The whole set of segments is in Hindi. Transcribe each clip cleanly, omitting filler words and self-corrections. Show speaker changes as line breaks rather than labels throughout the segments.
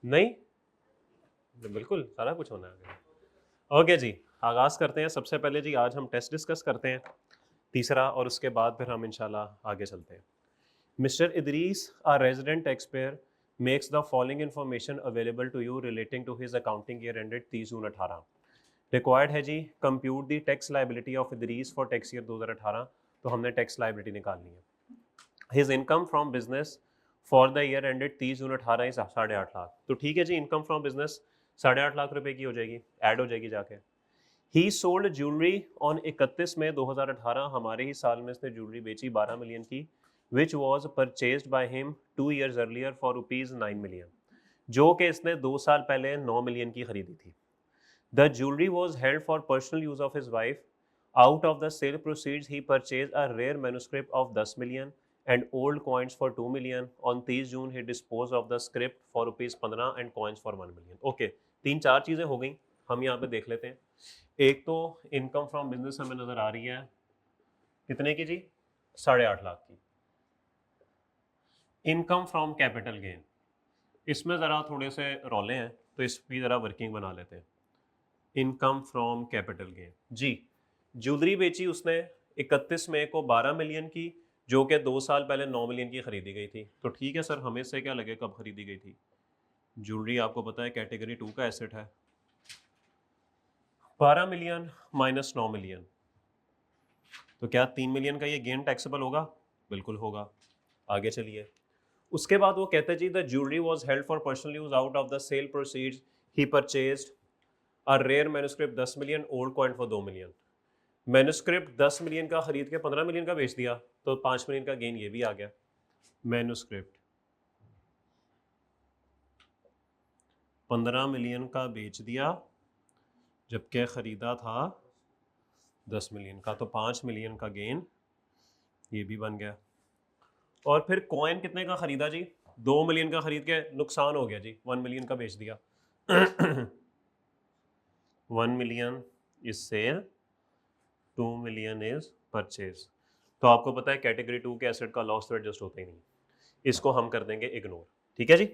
नहीं, बिल्कुल सारा कुछ होना है। ओके जी, आगाज़ करते हैं। सबसे पहले जी आज हम टेस्ट डिस्कस करते हैं, तीसरा, और उसके बाद फिर हम इंशाल्लाह आगे चलते हैं। Mister Idris, a resident taxpayer, makes the following information available to you relating to his accounting year ended 30 June 18। Required है जी compute the tax liability of Idris for tax year 2018। तो हमने टैक्स लाइबिलिटी निकालनी है। His income from business for the year ended 30 June 18 is 8.5 lakh. तो ठीक है जी, इनकम फ्रॉम बिजनेस 8.5 लाख रुपए की हो जाएगी, ऐड हो जाएगी जाके। He sold jewellery on 31 May 2018, हमारे ही साल में इसने ज्वेलरी बेची 12 मिलियन की, which was purchased by him 2 years earlier for ₹9 million, जो कि इसने 2 साल पहले 9 मिलियन की खरीदी थी। The jewellery was held for personal use of his wife. Out of the sale proceeds he purchase a rare manuscript of 10 million and old coins for 2 million. On 30 June he dispose of the script for ₹15 and coins for 1 million. Okay, 3-4 चीज़ें हो गई, हम यहाँ पे देख लेते हैं। एक तो इनकम फ्रॉम बिजनेस हमें नजर आ रही है कितने की जी, 8.5 लाख की। इनकम फ्रॉम कैपिटल गेन, इसमें ज़रा थोड़े से रौले हैं तो इसकी ज़रा वर्किंग बना लेते हैं। इनकम फ्रॉम कैपिटल गेन जी, ज्वेलरी बेची उसने 31 मई को 12 मिलियन की, जो कि 2 साल पहले 9 मिलियन की खरीदी गई थी। तो ठीक है सर, हमें से क्या लगे कब खरीदी गई थी। ज्वेलरी आपको पता है कैटेगरी 2 का एसेट है। 12 मिलियन माइनस 9 मिलियन, तो क्या 3 मिलियन का ये गेन टैक्सेबल होगा? बिल्कुल होगा। आगे चलिए, उसके बाद वो कहते हैं जी the jewellery was held for personal use. Out of the sale proceeds he purchased a rare manuscript 10 million, old coin for 2 million. Manuscript 10 million का खरीद के 15 मिलियन का बेच दिया, तो 5 मिलियन का गेन ये भी आ गया। मैन्युस्क्रिप्ट 15 मिलियन का बेच दिया, जबकि खरीदा था 10 मिलियन का, तो 5 मिलियन का गेन ये भी बन गया। और फिर कॉइन कितने का खरीदा जी, 2 मिलियन का खरीद के नुकसान हो गया जी, 1 मिलियन का बेच दिया। 1 million is sale, 2 million is purchase. तो आपको पता है कैटेगरी 2 के एसेट का लॉस तो एडजस्ट होता ही नहीं, इसको हम कर देंगे इग्नोर। ठीक है जी।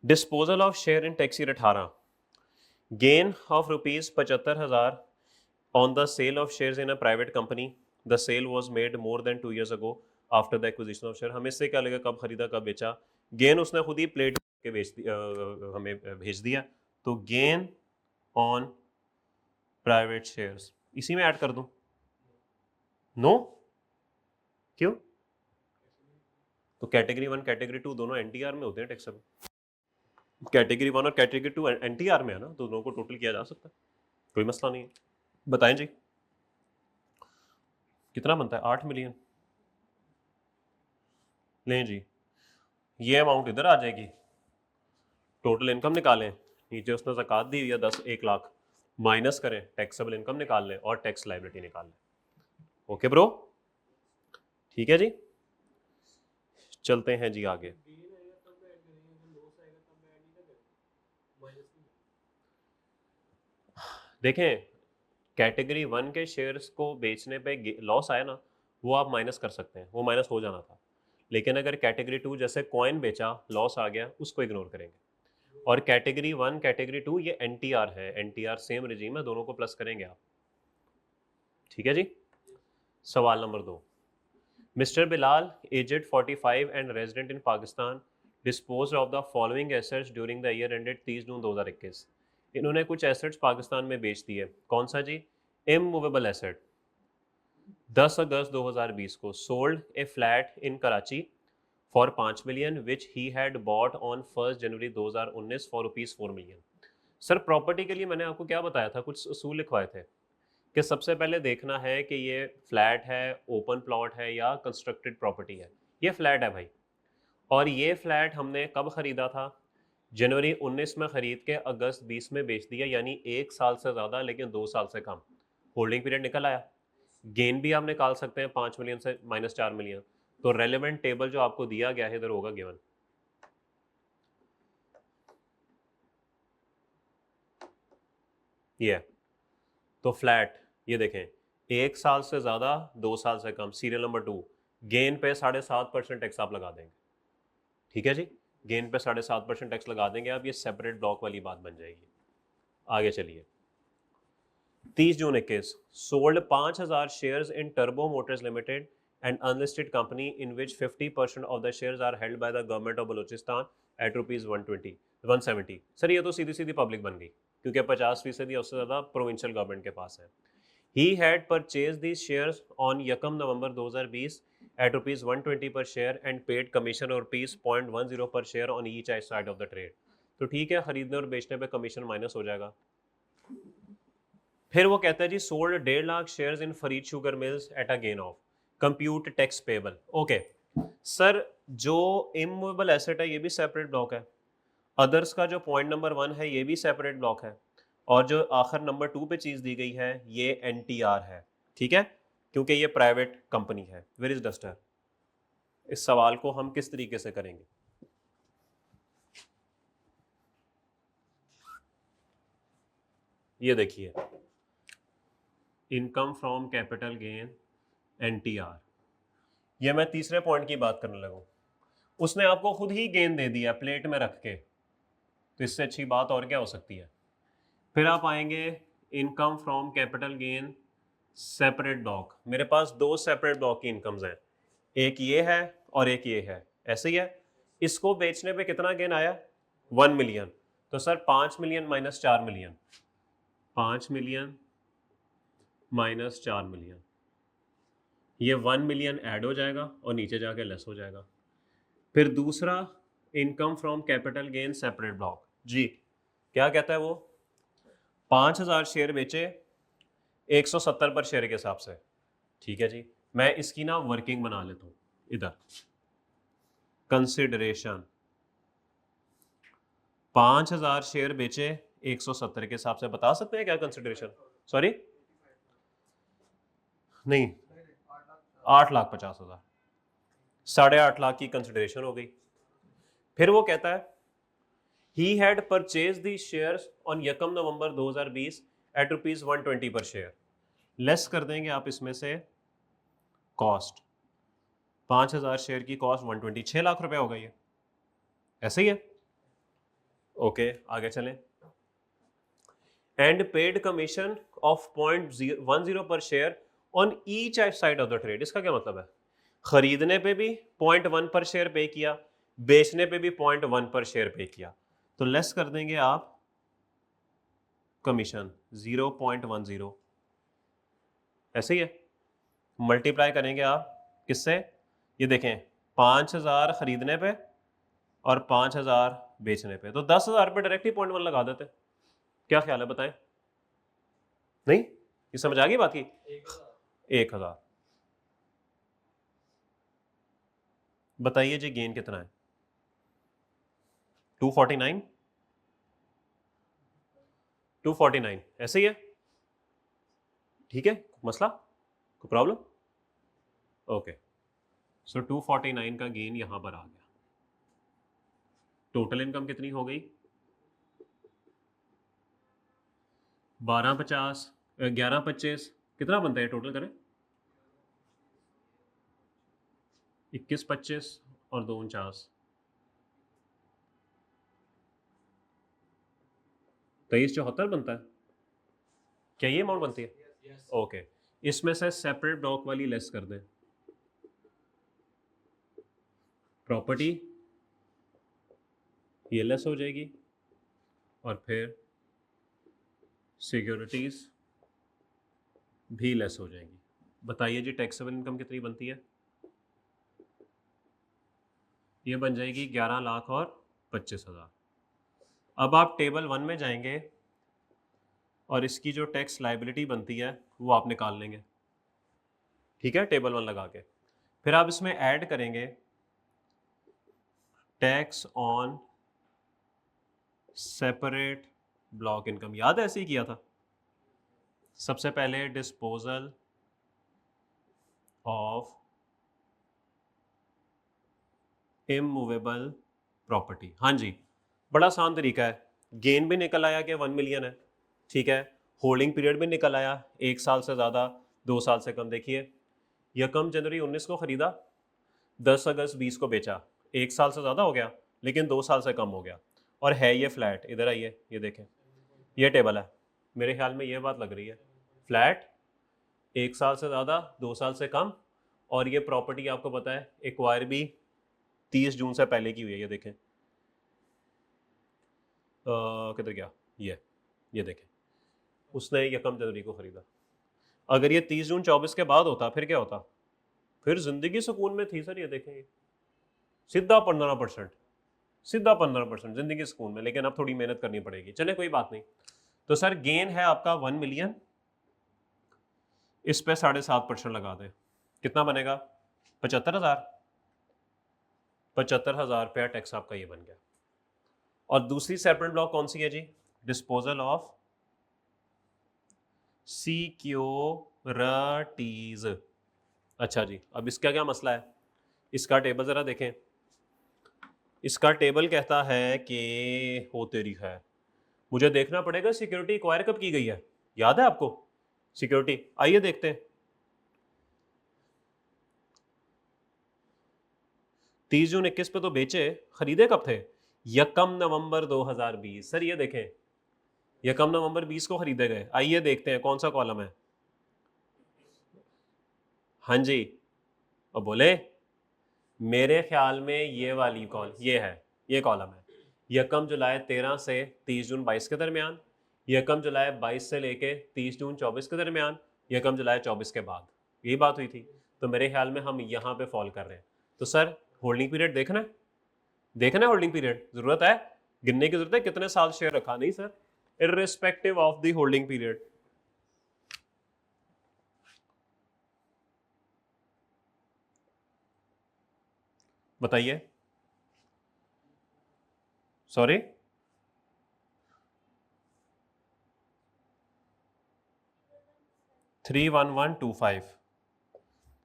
Disposal of share in tax year 18, gain of ₹75,000 on the sale of shares in a private company. The sale was made more than 2 years ago after the acquisition of share। हमें इससे क्या लगा कब खरीदा कब बेचा, गेन उसने खुद ही प्लेट के बेच दिया, हमें भेज दिया। तो गेन ऑन प्राइवेट शेयर्स इसी में ऐड कर दूं? नो, क्यों? तो कैटेगरी 1 कैटेगरी 2 दोनों एनटीआर में होते हैं टैक्सेबल। कैटेगरी 1 और कैटेगरी 2 एनटीआर में है ना, तो दोनों को टोटल किया जा सकता है, कोई मसला नहीं है। बताएं जी कितना बनता है? 8 मिलियन। लें जी, ये अमाउंट इधर आ जाएगी, टोटल इनकम निकालें, नीचे उसने ज़कात दी हुई है 1 लाख, माइनस करें, टैक्सेबल इनकम निकाल लें और टैक्स लाइबिलिटी निकाल लें। ओके ब्रो, ठीक है जी, चलते हैं जी आगे। देखें, कैटेगरी 1 के शेयर्स को बेचने पे लॉस आया ना, वो आप माइनस कर सकते हैं, वो माइनस हो जाना था। लेकिन अगर कैटेगरी 2 जैसे कॉइन बेचा, लॉस आ गया, उसको इग्नोर करेंगे। और कैटेगरी 1 कैटेगरी 2 ये एनटीआर है, एनटीआर सेम रिजीम है, दोनों को प्लस करेंगे आप। ठीक है जी। सवाल नंबर 2, mister Bilal, aged 45 and resident in Pakistan, dispose of the following assets during the year ended 30 June 2021। इन्होंने कुछ एसेट्स पाकिस्तान में बेच दिए। कौन सा जी? Immovable asset. 10 अगस्त 2020 को sold A flat in Karachi for 5 million which he had bought on 1 January 2019 for ₹4 million. Sir property के लिए मैंने आपको क्या बताया था, कुछ असूल लिखवाए थे कि सबसे पहले देखना है कि ये फ्लैट है, ओपन प्लॉट है या कंस्ट्रक्टेड प्रॉपर्टी है। ये फ्लैट है भाई, और ये फ्लैट हमने कब खरीदा था? जनवरी 19 में खरीद के अगस्त 20 में बेच दिया, यानी 1 साल से ज़्यादा लेकिन 2 साल से कम होल्डिंग पीरियड निकल आया। गेन भी आप निकाल सकते हैं 5 मिलियन से माइनस 4 मिलियन। तो रेलेवेंट टेबल जो आपको दिया गया है इधर होगा गिवन। ये तो फ्लैट, ये देखें, 1 साल से ज़्यादा 2 साल से कम, सीरियल नंबर 2, गेन पे 7.5% टैक्स आप लगा देंगे। ठीक है जी। गेन पे 7.5% टैक्स लगा देंगे आप, ये सेपरेट ब्लॉक वाली बात बन जाएगी। आगे चलिए, 30 June 21, sold 5000 shares in turbo motors limited and unlisted company in which 50% of the shares are held by the government of Balochistan at rupees 170। Sir ये तो सीधी सीधी पब्लिक बन गई, क्योंकि 50% या उससे ज़्यादा प्रोविंशियल गवर्नमेंट के पास है। He had purchased these shares on 1 November 2020 at rupees 120 per share and paid commission और rupees 0.10 per share on each side of the trade। तो ठीक है, खरीदने और बेचने पे कमीशन माइनस हो जाएगा। फिर वो कहता है जी sold 1.5 lakh shares in Farid sugar mills at a gain of compute tax payable. Okay sir, जो इमूवेबल एसेट है ये भी सेपरेट ब्लॉक है, अदर्स का जो पॉइंट नंबर 1 है ये भी सेपरेट ब्लॉक है, और जो आखिर नंबर 2 पे चीज दी गई है ये एनटीआर है। ठीक है, क्योंकि ये प्राइवेट कंपनी है। Where is duster? इस सवाल को हम किस तरीके से करेंगे? ये देखिए, income from capital gain NTR, ये मैं तीसरे पॉइंट की बात करने लगा। उसने आपको खुद ही गेन दे दिया प्लेट में रख के, तो इससे अच्छी बात और क्या हो सकती है। फिर आप आएंगे income from capital gain separate block. मेरे पास 2 सेपरेट ब्लॉक की इनकम्स हैं, एक ये है और एक ये है, ऐसे ही है। इसको बेचने पे कितना गेन आया? 1 मिलियन। तो sir 5 million minus 4 million, 5 million minus 4 million, ये 1 मिलियन ऐड हो जाएगा और नीचे जाके लेस हो जाएगा। फिर दूसरा income from capital gain separate block जी, क्या कहता है वो? 5000 शेयर बेचे 170 पर शेयर के हिसाब से। ठीक है जी, मैं इसकी ना वर्किंग बना लेता हूं इधर। कंसिडरेशन 5000 शेयर बेचे 170 के हिसाब से, बता सकते हैं क्या कंसिडरेशन? सॉरी नहीं, 8,50,000, 8.5 लाख की कंसिडरेशन हो गई। फिर वो कहता है he had purchased these shares on 1 November 2020 at rupees 120 पर शेयर। लेस कर देंगे आप इसमें से कॉस्ट, 5000 शेयर की कॉस्ट 120, 6 लाख रुपए हो गई है, ऐसे ही है। ओके आगे चलें। एंड पेड कमीशन ऑफ 0.10 पर share on each side of the trade. इसका क्या मतलब है? खरीदने पे भी 0.1 पर शेयर पे किया, बेचने पे भी 0.1 पर शेयर पे किया, तो लेस कर देंगे आप कमीशन 0.10, ऐसे ही है। मल्टीप्लाई करेंगे आप किससे? ये देखें, 5000 खरीदने पे और 5000 बेचने पे, तो 10,000 पे डायरेक्टली 0.1 लगा देते। क्या ख्याल है, बताएं? नहीं, ये समझ आ गई बात की? 1000। बताइए जी गेन कितना है? 249, 249, ऐसे ही है। ठीक है, मसला कोई प्रॉब्लम? ओके, सो 249 का गेन यहां पर आ गया। टोटल इनकम कितनी हो गई? 1250, 1125, कितना बनता है टोटल करें? 2125 और 249, 2374 बनता है। क्या ये अमाउंट बनती है? ओके, इसमें से सेपरेट ब्लॉक वाली लेस कर दें। प्रॉपर्टी ये लेस हो जाएगी, और फिर सिक्योरिटीज भी लेस हो जाएंगी। बताइए जी टैक्सेबल इनकम कितनी बनती है? ये बन जाएगी 11 लाख और 25,000। अब आप टेबल 1 में जाएंगे और इसकी जो टैक्स लाइबिलिटी बनती है वो आप निकाल लेंगे। ठीक है, टेबल 1 लगा के फिर आप इसमें ऐड करेंगे tax on separate block income. याद है ऐसे ही किया था। सबसे पहले डिस्पोजल ऑफ इमूवेबल प्रॉपर्टी। हाँ जी, बड़ा आसान तरीका है। गेन भी निकल आया कि 1 मिलियन है, ठीक है। होल्डिंग पीरियड भी निकल आया 1 साल से ज़्यादा, 2 साल से कम। देखिए 1 जनवरी 19 को खरीदा, 10 अगस्त 20 को बेचा, 1 साल से ज़्यादा हो गया, लेकिन 2 साल से कम हो गया और है ये फ्लैट। इधर आइए, ये देखें, ये टेबल है, मेरे ख्याल में ये बात लग रही है, फ्लैट 1 साल से ज़्यादा 2 साल से कम, और ये प्रॉपर्टी आपको पता है एक्वायर भी 30 जून से पहले की हुई है। ये देखें, किधर गया, ये देखें, उसने यकम जनवरी को ख़रीदा। अगर ये 30 जून 24 के बाद होता फिर क्या होता? फिर ज़िंदगी सुकून में थी सर। ये देखें, ये सीधा 15%, सीधा 15% ज़िंदगी सुकून में, लेकिन अब थोड़ी मेहनत करनी पड़ेगी। चले कोई बात नहीं। तो सर गेन है आपका 1 मिलियन, इस पे 7.5% लगा दें, कितना बनेगा? 75,000। 75,000 रुपया टैक्स आपका ये बन गया। और दूसरी सेपरेट ब्लॉक कौन सी है जी? Disposal of securities. अच्छा जी, अब इसका क्या मसला है? इसका टेबल ज़रा देखें। इसका टेबल कहता है कि हो तेरी है, मुझे देखना पड़ेगा सिक्योरिटी एक्वायर कब की गई है। याद है आपको सिक्योरिटी? आइए देखते हैं। 30 जून 21 पे तो बेचे, खरीदे कब थे? 1 नवंबर 2020। सर ये देखें, 1 नवंबर 20 को खरीदे गए। आइए देखते हैं कौन सा कॉलम है। हाँ जी, और बोले मेरे ख्याल में ये वाली कॉल, ये है, ये कॉलम है। 1 जुलाई 13 से 30 जून 22 के दरमियान, 1 जुलाई 22 से लेके 30 जून 24 के दरमियान, 1 जुलाई 24 के बाद, यही बात हुई थी। तो मेरे ख्याल में हम यहाँ पे फॉल कर रहे हैं। तो सर होल्डिंग पीरियड देखना है, देखना है होल्डिंग पीरियड, जरूरत है गिनने की, जरूरत है कितने साल शेयर रखा? नहीं sir, irrespective of the holding period. बताइए, सॉरी, $31125।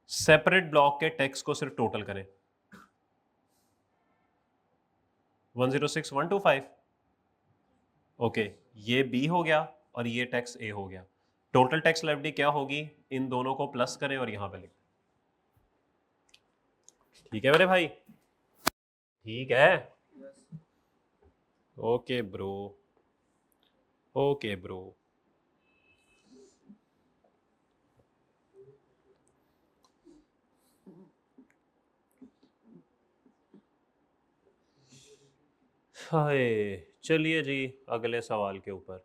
सेपरेट ब्लॉक के टैक्स को सिर्फ टोटल करें, 106,125। ओके, ये बी हो गया और ये टैक्स ए हो गया। टोटल टैक्स लायबिलिटी क्या होगी? इन दोनों को प्लस करें और यहां पे लिख। ठीक है मेरे भाई, ठीक है? Okay bro, okay bro. Hi, चलिए जी अगले सवाल के ऊपर।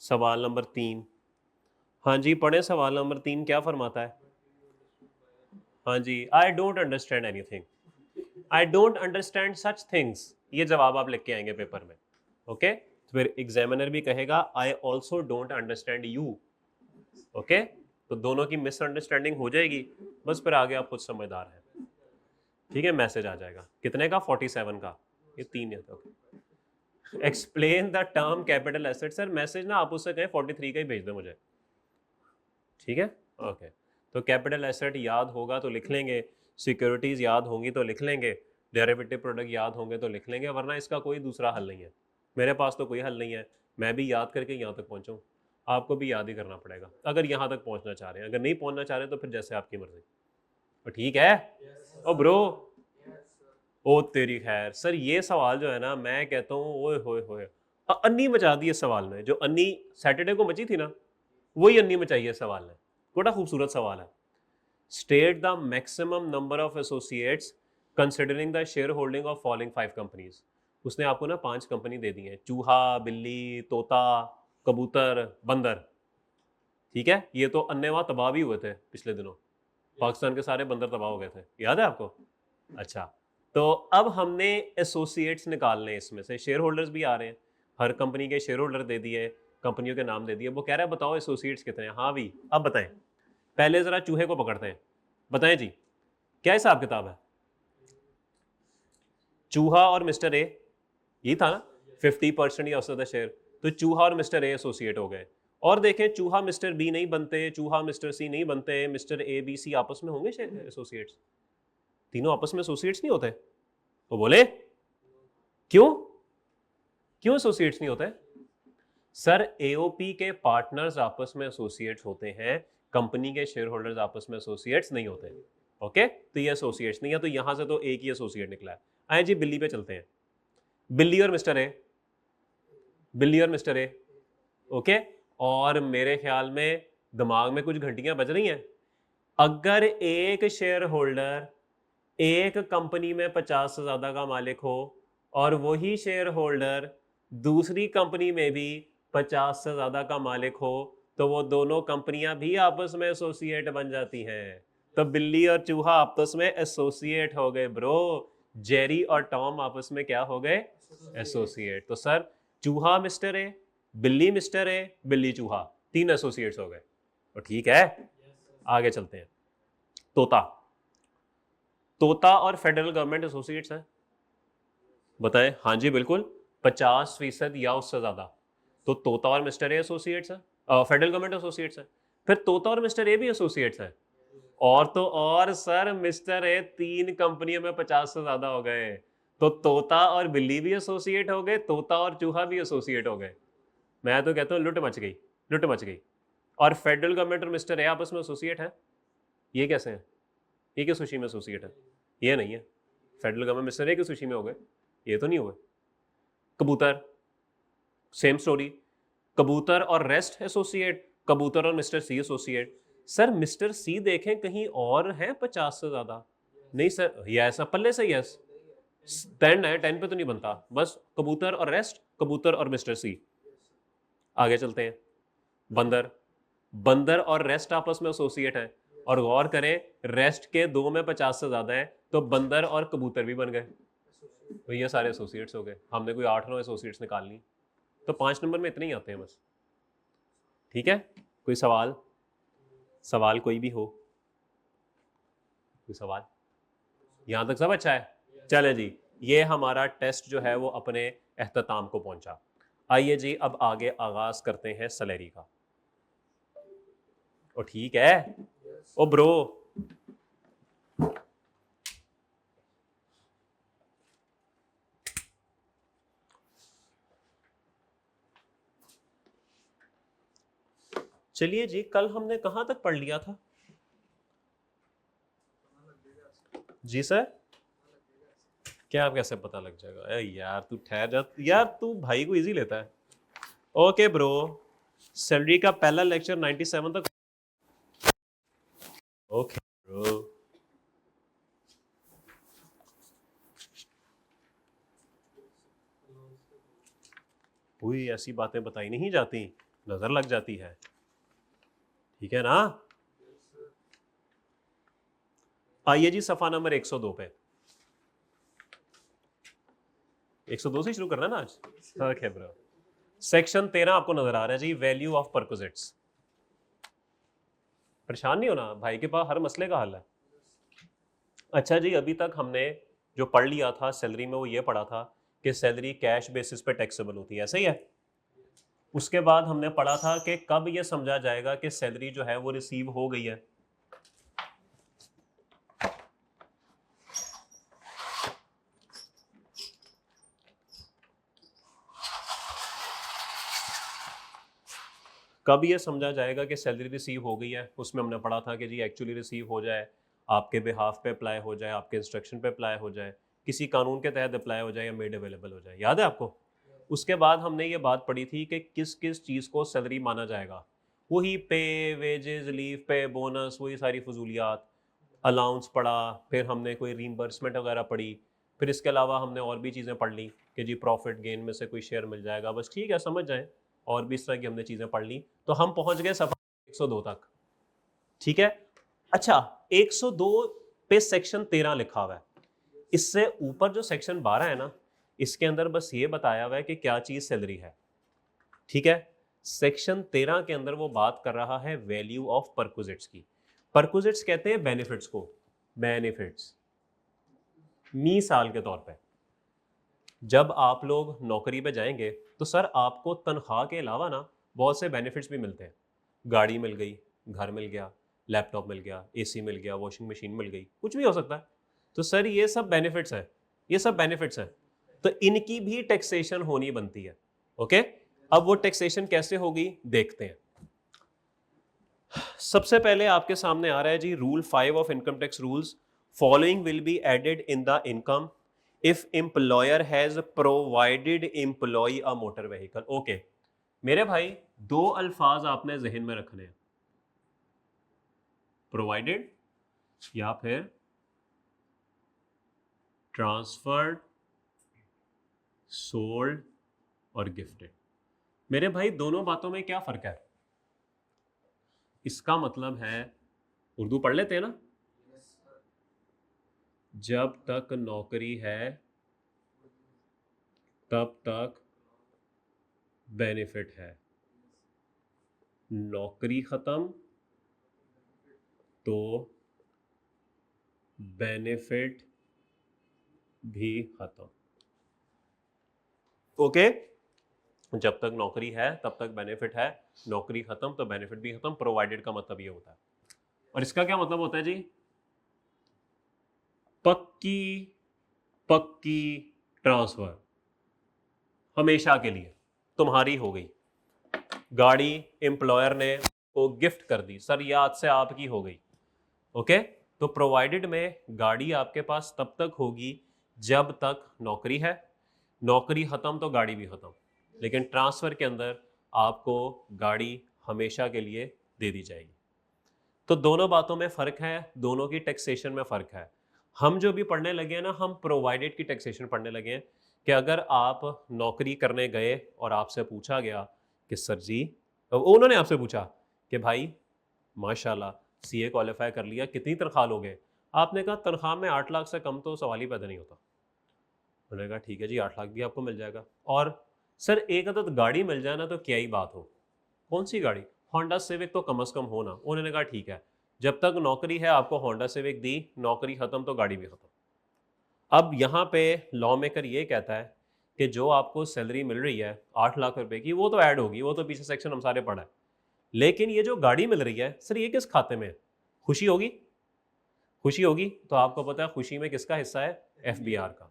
सवाल नंबर 3। हाँ जी, पढ़े सवाल नंबर 3 क्या फरमाता है? हाँ जी, I don't understand anything, I don't understand such things. ये जवाब आप लिख के आएंगे पेपर में। ओके, तो फिर एग्जामिनर भी कहेगा I also don't understand you. Okay, तो दोनों की मिसअंडरस्टैंडिंग हो जाएगी, बस फिर आगे आप खुद समझदार हैं। ठीक है, मैसेज आ जाएगा कितने का? 47 का। ये 3 है। Okay, explain the term capital asset. Sir message ना आप उससे कहें 43 का ही भेज दो मुझे, ठीक है? ओके, तो कैपिटल एसेट याद होगा तो लिख लेंगे, सिक्योरिटीज याद होंगी तो लिख लेंगे, डेरिवेटिव प्रोडक्ट याद होंगे तो लिख लेंगे, वरना इसका कोई दूसरा हल नहीं है। मेरे पास तो कोई हल नहीं है, मैं भी याद करके यहाँ तक पहुँचाऊँ, आपको भी याद ही करना पड़ेगा अगर यहाँ तक पहुँचना चाह रहे हैं। अगर नहीं पहुँचना चाह रहे तो फिर जैसे आपकी मर्जी। तो ठीक है? ओ ब्रो, ओ तेरी खैर। सर ये सवाल जो है ना, मैं कहता हूँ ओए होए होए, अन्नी मचा दी इस सवाल ने। जो अन्नी सैटरडे को मची थी ना, वही अन्नी मचाई है सवाल ने। बड़ा खूबसूरत सवाल है। State the maximum number of associates considering the share holding of following 5 companies. उसने आपको ना 5 कंपनी दे दी है, चूहा, बिल्ली, तोता, कबूतर, बंदर। ठीक है, ये तो अन्य वहां तबाह भी हुए थे पिछले दिनों, पाकिस्तान के सारे बंदर तबाह हो गए थे, याद है आपको? अच्छा, तो अब हमने एसोसिएट्स निकालने, इसमें से शेयर होल्डर्स भी आ रहे हैं, हर कंपनी के शेयर होल्डर दे दिए, कंपनियों के नाम दे दिए। वो कह रहा है बताओ एसोसिएट्स कितने हैं। हाँ भी, अब बताएं। पहले जरा चूहे को पकड़ते हैं, बताएं जी क्या हिसाब किताब है? चूहा और मिस्टर ए, यही था ना, 50% या उससे शेयर। तो चूहा और मिस्टर ए एसोसिएट हो गए। और देखें, चूहा मिस्टर बी नहीं बनते, चूहा मिस्टर सी नहीं बनते, मिस्टर ए बी सी आपस में होंगे एसोसिएट्स? तीनों आपस में एसोसिएट्स नहीं होते? तो बोले क्यों, क्यों एसोसिएट्स नहीं होते? सर एओपी के पार्टनर्स आपस में एसोसिएट्स होते हैं, कंपनी के शेयर होल्डर्स आपस में एसोसिएट्स नहीं होते। ओके, तो ये एसोसिएट्स नहीं है, तो यहां से तो एक ही एसोसिएट निकला है। आए जी बिल्ली पे चलते हैं। बिल्ली और मिस्टर ए, बिल्ली और मिस्टर ए, ओके। और मेरे ख्याल में दिमाग में कुछ घंटियां बज रही हैं। अगर एक शेयर होल्डर एक कंपनी में 50 से ज्यादा का मालिक हो और वही शेयर होल्डर दूसरी कंपनी में भी 50 से ज्यादा का मालिक हो, तो वो दोनों कंपनियां भी आपस में एसोसिएट बन जाती हैं। तो बिल्ली और चूहा आपस में एसोसिएट हो गए ब्रो। जेरी और टॉम आपस में क्या हो गए? एसोसिएट। तो सर चूहा मिस्टर ए, बिल्ली मिस्टर ए, बिल्ली चूहा, 3 एसोसिएट्स हो गए। तो ठीक है, आगे चलते हैं। तोता, तोता और फेडरल गवर्नमेंट एसोसिएट्स हैं, बताएं। हाँ जी बिल्कुल, 50% या उससे ज्यादा। तो तोता और मिस्टर ए एसोसिएट्स हैं, फेडरल गवर्नमेंट एसोसिएट्स हैं। फिर तोता और मिस्टर ए भी एसोसिएट्स हैं। और तो और सर मिस्टर ए 3 कंपनियों में 50 से ज्यादा हो गए। तो तोता और बिल्ली भी एसोसिएट हो गए, तोता और चूहा भी एसोसिएट हो गए। मैं तो कहता हूँ लुट मच गई, लुट मच गई। और फेडरल गवर्नमेंट और मिस्टर ए आपस में एसोसिएट है, ये कैसे है? ये किस खुशी में एसोसिएट है? ये नहीं है। फेडरल गवर्नमेंट मिस्टर ए किस खुशी में हो गए? ये तो नहीं हुए। कबूतर, सेम स्टोरी, कबूतर और रेस्ट एसोसिएट, कबूतर और मिस्टर सी एसोसिएट। सर मिस्टर सी देखें कहीं और है 50 से ज्यादा? नहीं सर, ये ऐसा पल्ले से यस 10 है, 10 पे तो नहीं बनता। बस कबूतर और रेस्ट, कबूतर और मिस्टर सी। आगे चलते हैं। बंदर, बंदर और रेस्ट आपस में एसोसिएट है। और गौर करें रेस्ट के 2 में 50 से ज्यादा है, तो बंदर और कबूतर भी बन गए। तो ये सारे एसोसिएट्स हो गए। हमने कोई 8-9 एसोसिएट्स निकाल ली। तो 5 नंबर में इतने ही आते हैं बस। ठीक है, कोई सवाल? सवाल कोई भी हो? कोई सवाल? यहां तक सब अच्छा है? चले जी, ये हमारा टेस्ट जो है वो अपने अख्ताम को पहुंचा। आइए जी अब आगे आगाज करते हैं सैलरी का। ओ ठीक है, ओ ब्रो चलिए जी, कल हमने कहां तक पढ़ लिया था? जी सर, क्या कैसे पता लग जाएगा? अरे यार तू ठहर जा यार, तू भाई को इजी लेता है। ओके ब्रो, सैलरी का पहला लेक्चर 97 तक। ओके ब्रो, कोई ऐसी बातें बताई नहीं जाती, नजर लग जाती है, ठीक है ना? आइए जी सफा नंबर 102 पे। 102 से शुरू करना ना आज? ओके ब्रो, सेक्शन 13 आपको नजर आ रहा है जी, वैल्यू ऑफ परक्विजिट्स। परेशान नहीं होना, भाई के पास हर मसले का हल है। अच्छा जी, अभी तक हमने जो पढ़ लिया था सैलरी में वो ये पढ़ा था कि सैलरी कैश बेसिस पे टैक्सेबल होती है, ऐसे ही है। उसके बाद हमने पढ़ा था कि कब ये समझा जाएगा कि सैलरी जो है वो रिसीव हो गई है। कब ये समझा जाएगा कि सैलरी रिसीव हो गई है? उसमें हमने पढ़ा था कि जी एक्चुअली रिसीव हो जाए, आपके बिहाफ पे अप्लाई हो जाए, आपके इंस्ट्रक्शन पे अप्लाई हो जाए, किसी कानून के तहत अप्लाई हो जाए या मेड अवेलेबल हो जाए, याद है आपको? उसके बाद हमने ये बात पढ़ी थी कि किस किस चीज़ को सैलरी माना जाएगा। वही पे, वेजेस, लीव पे, बोनस, वही सारी फजूलियात, अलाउंस पढ़ा, फिर हमने कोई रीइंबर्समेंट वगैरह पढ़ी, फिर इसके अलावा हमने और भी चीज़ें पढ़ ली कि जी प्रॉफिट गेन में से कोई शेयर मिल जाएगा, बस ठीक है समझ जाएं। और भी इस तरह की हमने चीज़ें पढ़ ली, तो हम पहुंच गए सफा 102 तक, ठीक है। अच्छा, 102 पे सेक्शन 13 लिखा हुआ है। इससे ऊपर जो सेक्शन 12 है ना, इसके अंदर बस ये बताया हुआ है कि क्या चीज़ सैलरी है, ठीक है। सेक्शन 13 के अंदर वो बात कर रहा है वैल्यू ऑफ परक्विजिट्स की। परक्विजिट्स कहते हैं बेनिफिट्स को, बेनिफिट्स मिसाल के तौर पे जब आप लोग नौकरी पे जाएंगे तो सर आपको तनख्वाह के अलावा ना बहुत से बेनिफिट्स भी मिलते हैं। गाड़ी मिल गई, घर मिल गया, लैपटॉप मिल गया, एसी मिल गया, वॉशिंग मशीन मिल गई, कुछ भी हो सकता है। तो सर ये सब बेनिफिट्स हैं, ये सब बेनिफिट्स हैं, तो इनकी भी टैक्सेशन होनी बनती है। ओके, अब वो टैक्सेशन कैसे होगी देखते हैं। सबसे पहले आपके सामने आ रहा है जी rule 5 of income tax rules, following will be added in the income if employer has provided employ a motor vehicle. Okay मेरे भाई, दो अल्फाज आपने जहन में रखने हैं, प्रोवाइडेड या फिर ट्रांसफर्ड, सोल्ड और गिफ्टेड। मेरे भाई दोनों बातों में क्या फर्क है? इसका मतलब है, उर्दू पढ़ लेते हैं ना, जब तक नौकरी है तब तक बेनिफिट है, नौकरी खत्म तो बेनिफिट भी खत्म। ओके जब तक नौकरी है तब तक बेनिफिट है, नौकरी खत्म तो बेनिफिट भी खत्म। प्रोवाइडेड का मतलब ये होता है। और इसका क्या मतलब होता है जी? पक्की पक्की ट्रांसफर, हमेशा के लिए तुम्हारी हो गई। गाड़ी एम्प्लॉयर ने को गिफ्ट कर दी, सर ये आज से आपकी हो गई। ओके तो प्रोवाइडेड में गाड़ी आपके पास तब तक होगी जब तक नौकरी है, नौकरी खत्म तो गाड़ी भी खत्म। लेकिन ट्रांसफर के अंदर आपको गाड़ी हमेशा के लिए दे दी जाएगी। तो दोनों बातों में फर्क है, दोनों की टैक्सेशन में फर्क है। हम जो भी पढ़ने लगे हैं ना, हम प्रोवाइडेड की टैक्सेशन पढ़ने लगे हैं कि अगर आप नौकरी करने गए और आपसे पूछा गया कि सर जी, उन्होंने आपसे पूछा कि भाई माशाल्लाह सीए क्वालिफाई कर लिया, कितनी तनख्वाह लोगे? आपने कहा तनख्वाह में 8 लाख से कम तो सवाल ही पैदा नहीं होता। उन्होंने कहा ठीक है जी 8 लाख भी आपको मिल जाएगा। और सर एक अदद गाड़ी मिल जाए ना तो क्या ही बात हो। कौन सी गाड़ी? होंडा सिविक तो कम से कम हो ना। उन्होंने कहा ठीक है, जब तक नौकरी है आपको होंडा सिविक दी, नौकरी खत्म तो गाड़ी भी खत्म। अब यहाँ पे लॉ मेकर ये कहता है कि जो आपको सैलरी मिल रही है 8 लाख रुपए की, वो तो ऐड होगी, वो तो पीछे सेक्शन हम सारे पढ़ा है। लेकिन ये जो गाड़ी मिल रही है सर, ये किस खाते में है? खुशी होगी? खुशी होगी तो आपको पता है खुशी में किसका हिस्सा है? एफबीआर का।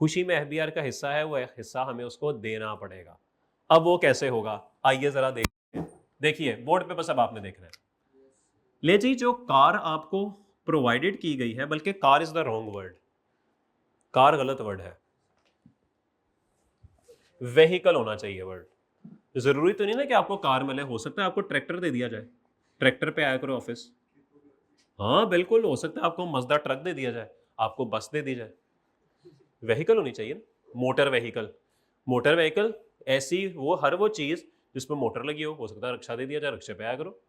खुशी में एफबीआर का हिस्सा है, वो हिस्सा हमें उसको देना पड़ेगा। अब वो कैसे होगा, आइए जरा देखिए बोर्ड पे, बस अब आपने देखना है। ले जी, जो कार आपको प्रोवाइडेड की गई है, बल्कि car is the wrong word, car गलत वर्ड है, वेहिकल होना चाहिए वर्ड। जरूरी तो नहीं ना कि आपको कार मिले, हो सकता है आपको ट्रैक्टर दे दिया जाए, ट्रैक्टर पे आया करो ऑफिस। हाँ बिल्कुल हो सकता है आपको मजदा ट्रक दे दिया जाए, आपको बस दे दी जाए। वेहिकल होनी चाहिए ना, मोटर वेहिकल। मोटर वेहिकल ऐसी हर वो चीज जिसमें मोटर लगी हो सकता है रिक्शा दे दिया जाए, रिक्शे पे आया करो।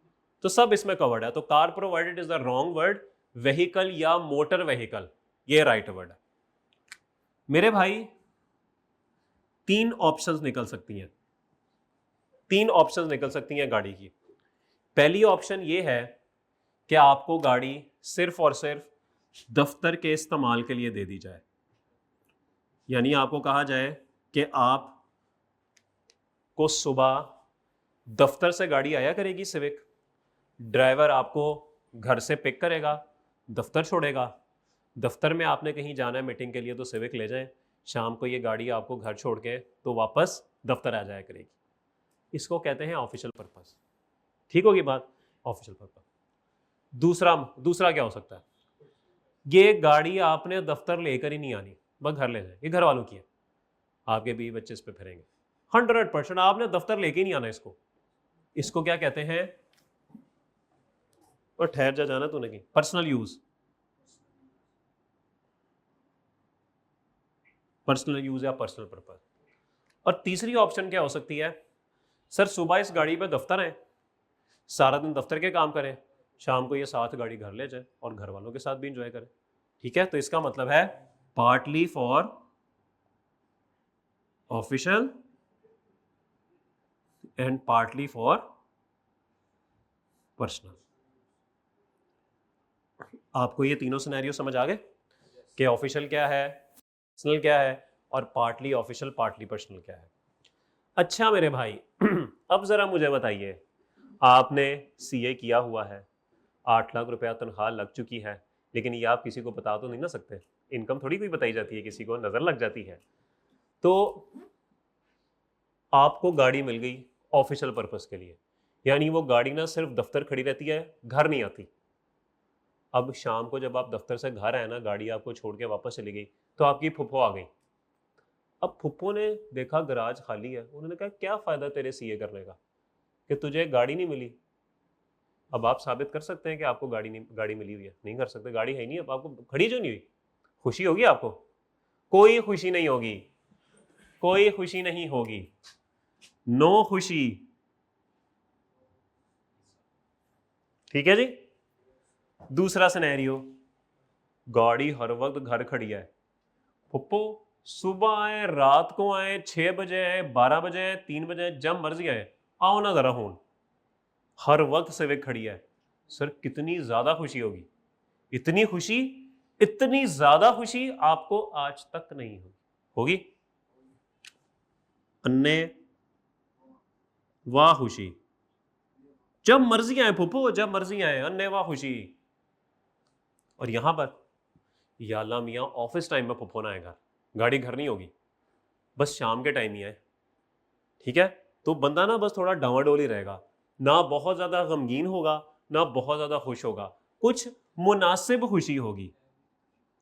तो सब इसमें कवर्ड है। तो car provided is the wrong word, vehicle या मोटर वेहिकल ये राइट वर्ड है। मेरे भाई तीन ऑप्शंस निकल सकती हैं, तीन ऑप्शंस निकल सकती हैं गाड़ी की। पहली ऑप्शन ये है कि आपको गाड़ी सिर्फ और सिर्फ दफ्तर के इस्तेमाल के लिए दे दी जाए, यानी आपको कहा जाए कि आप को सुबह दफ्तर से गाड़ी आया करेगी सिविक, ड्राइवर आपको घर से पिक करेगा, दफ्तर छोड़ेगा, दफ्तर में आपने कहीं जाना है मीटिंग के लिए तो सिविक ले जाएं, शाम को ये गाड़ी आपको घर छोड़ के तो वापस दफ्तर आ जाया करेगी। इसको कहते हैं ऑफिशियल पर्पस। ठीक होगी बात? Official purpose. दूसरा क्या हो सकता है? ये गाड़ी आपने दफ्तर लेकर ही नहीं आनी, बस घर ले जाए, ये घर वालों की है, आपके बीवी बच्चे इस पे फिरेंगे। 100% आपने दफ्तर लेके नहीं आना इसको। इसको क्या कहते हैं? और ठहर जा, जाना तूने की पर्सनल यूज, पर्सनल यूज या पर्सनल पर्पस। और तीसरी ऑप्शन क्या हो सकती है? सर सुबह इस गाड़ी पे दफ्तर है, सारा दिन दफ्तर के काम करें, शाम को ये साथ गाड़ी घर ले जाए और घर वालों के साथ भी इंजॉय करें। ठीक है, तो इसका मतलब है partly for official and partly for personal. आपको ये तीनों सिनेरियो समझ आ गए कि ऑफिशियल क्या है, पर्सनल क्या है, और पार्टली ऑफिशियल पार्टली पर्सनल क्या है। अच्छा मेरे भाई अब जरा मुझे बताइए, आपने सीए किया हुआ है, 8 लाख रुपया तनख्वाह लग चुकी है, लेकिन ये आप किसी को बता तो नहीं ना सकते, इनकम थोड़ी कोई बताई जाती है, किसी को नजर लग जाती है। तो आपको गाड़ी मिल गई ऑफिशियल पर्पस के लिए, यानी वो गाड़ी ना सिर्फ दफ्तर खड़ी रहती है, घर नहीं आती। अब शाम को जब आप दफ्तर से घर आए ना, गाड़ी आपको छोड़ के वापस चली गई, तो आपकी फुप्पो आ गई। अब फुप्पो ने देखा गराज खाली है, उन्होंने कहा क्या फ़ायदा तेरे सीए करने का कि तुझे गाड़ी नहीं मिली। अब आप साबित कर सकते हैं कि आपको गाड़ी मिली हुई है? नहीं कर सकते, गाड़ी है ही नहीं। अब आपको खड़ी जो नहीं हुई, खुशी होगी आपको? कोई खुशी नहीं होगी, कोई खुशी नहीं होगी, नो खुशी। ठीक है जी। दूसरा सिनेरियो, गाड़ी हर वक्त घर खड़ी है, पुप्पो सुबह आए, रात को आए, 6 बजे आए, 12 बजे आए, 3 बजे आए, जब मर्जी आए, आओ ना जरा फोन, हर वक्त सिविक खड़ी है। सर कितनी ज्यादा खुशी होगी, इतनी खुशी, इतनी ज्यादा खुशी आपको आज तक नहीं होगी। अन्य वाह खुशी, जब मर्जी आए फुप्पो, जब मर्जी आए, अन्य वाह खुशी। और यहां पर या अल्लाह मियाँ ऑफिस टाइम में फुप्पो ना आएगा, गाड़ी घर नहीं होगी, बस शाम के टाइम ही आए, ठीक है? तो बंदा ना बस थोड़ा डावाडोल ही रहेगा, ना बहुत ज्यादा गमगीन होगा, ना बहुत ज्यादा खुश होगा, कुछ मुनासिब खुशी होगी,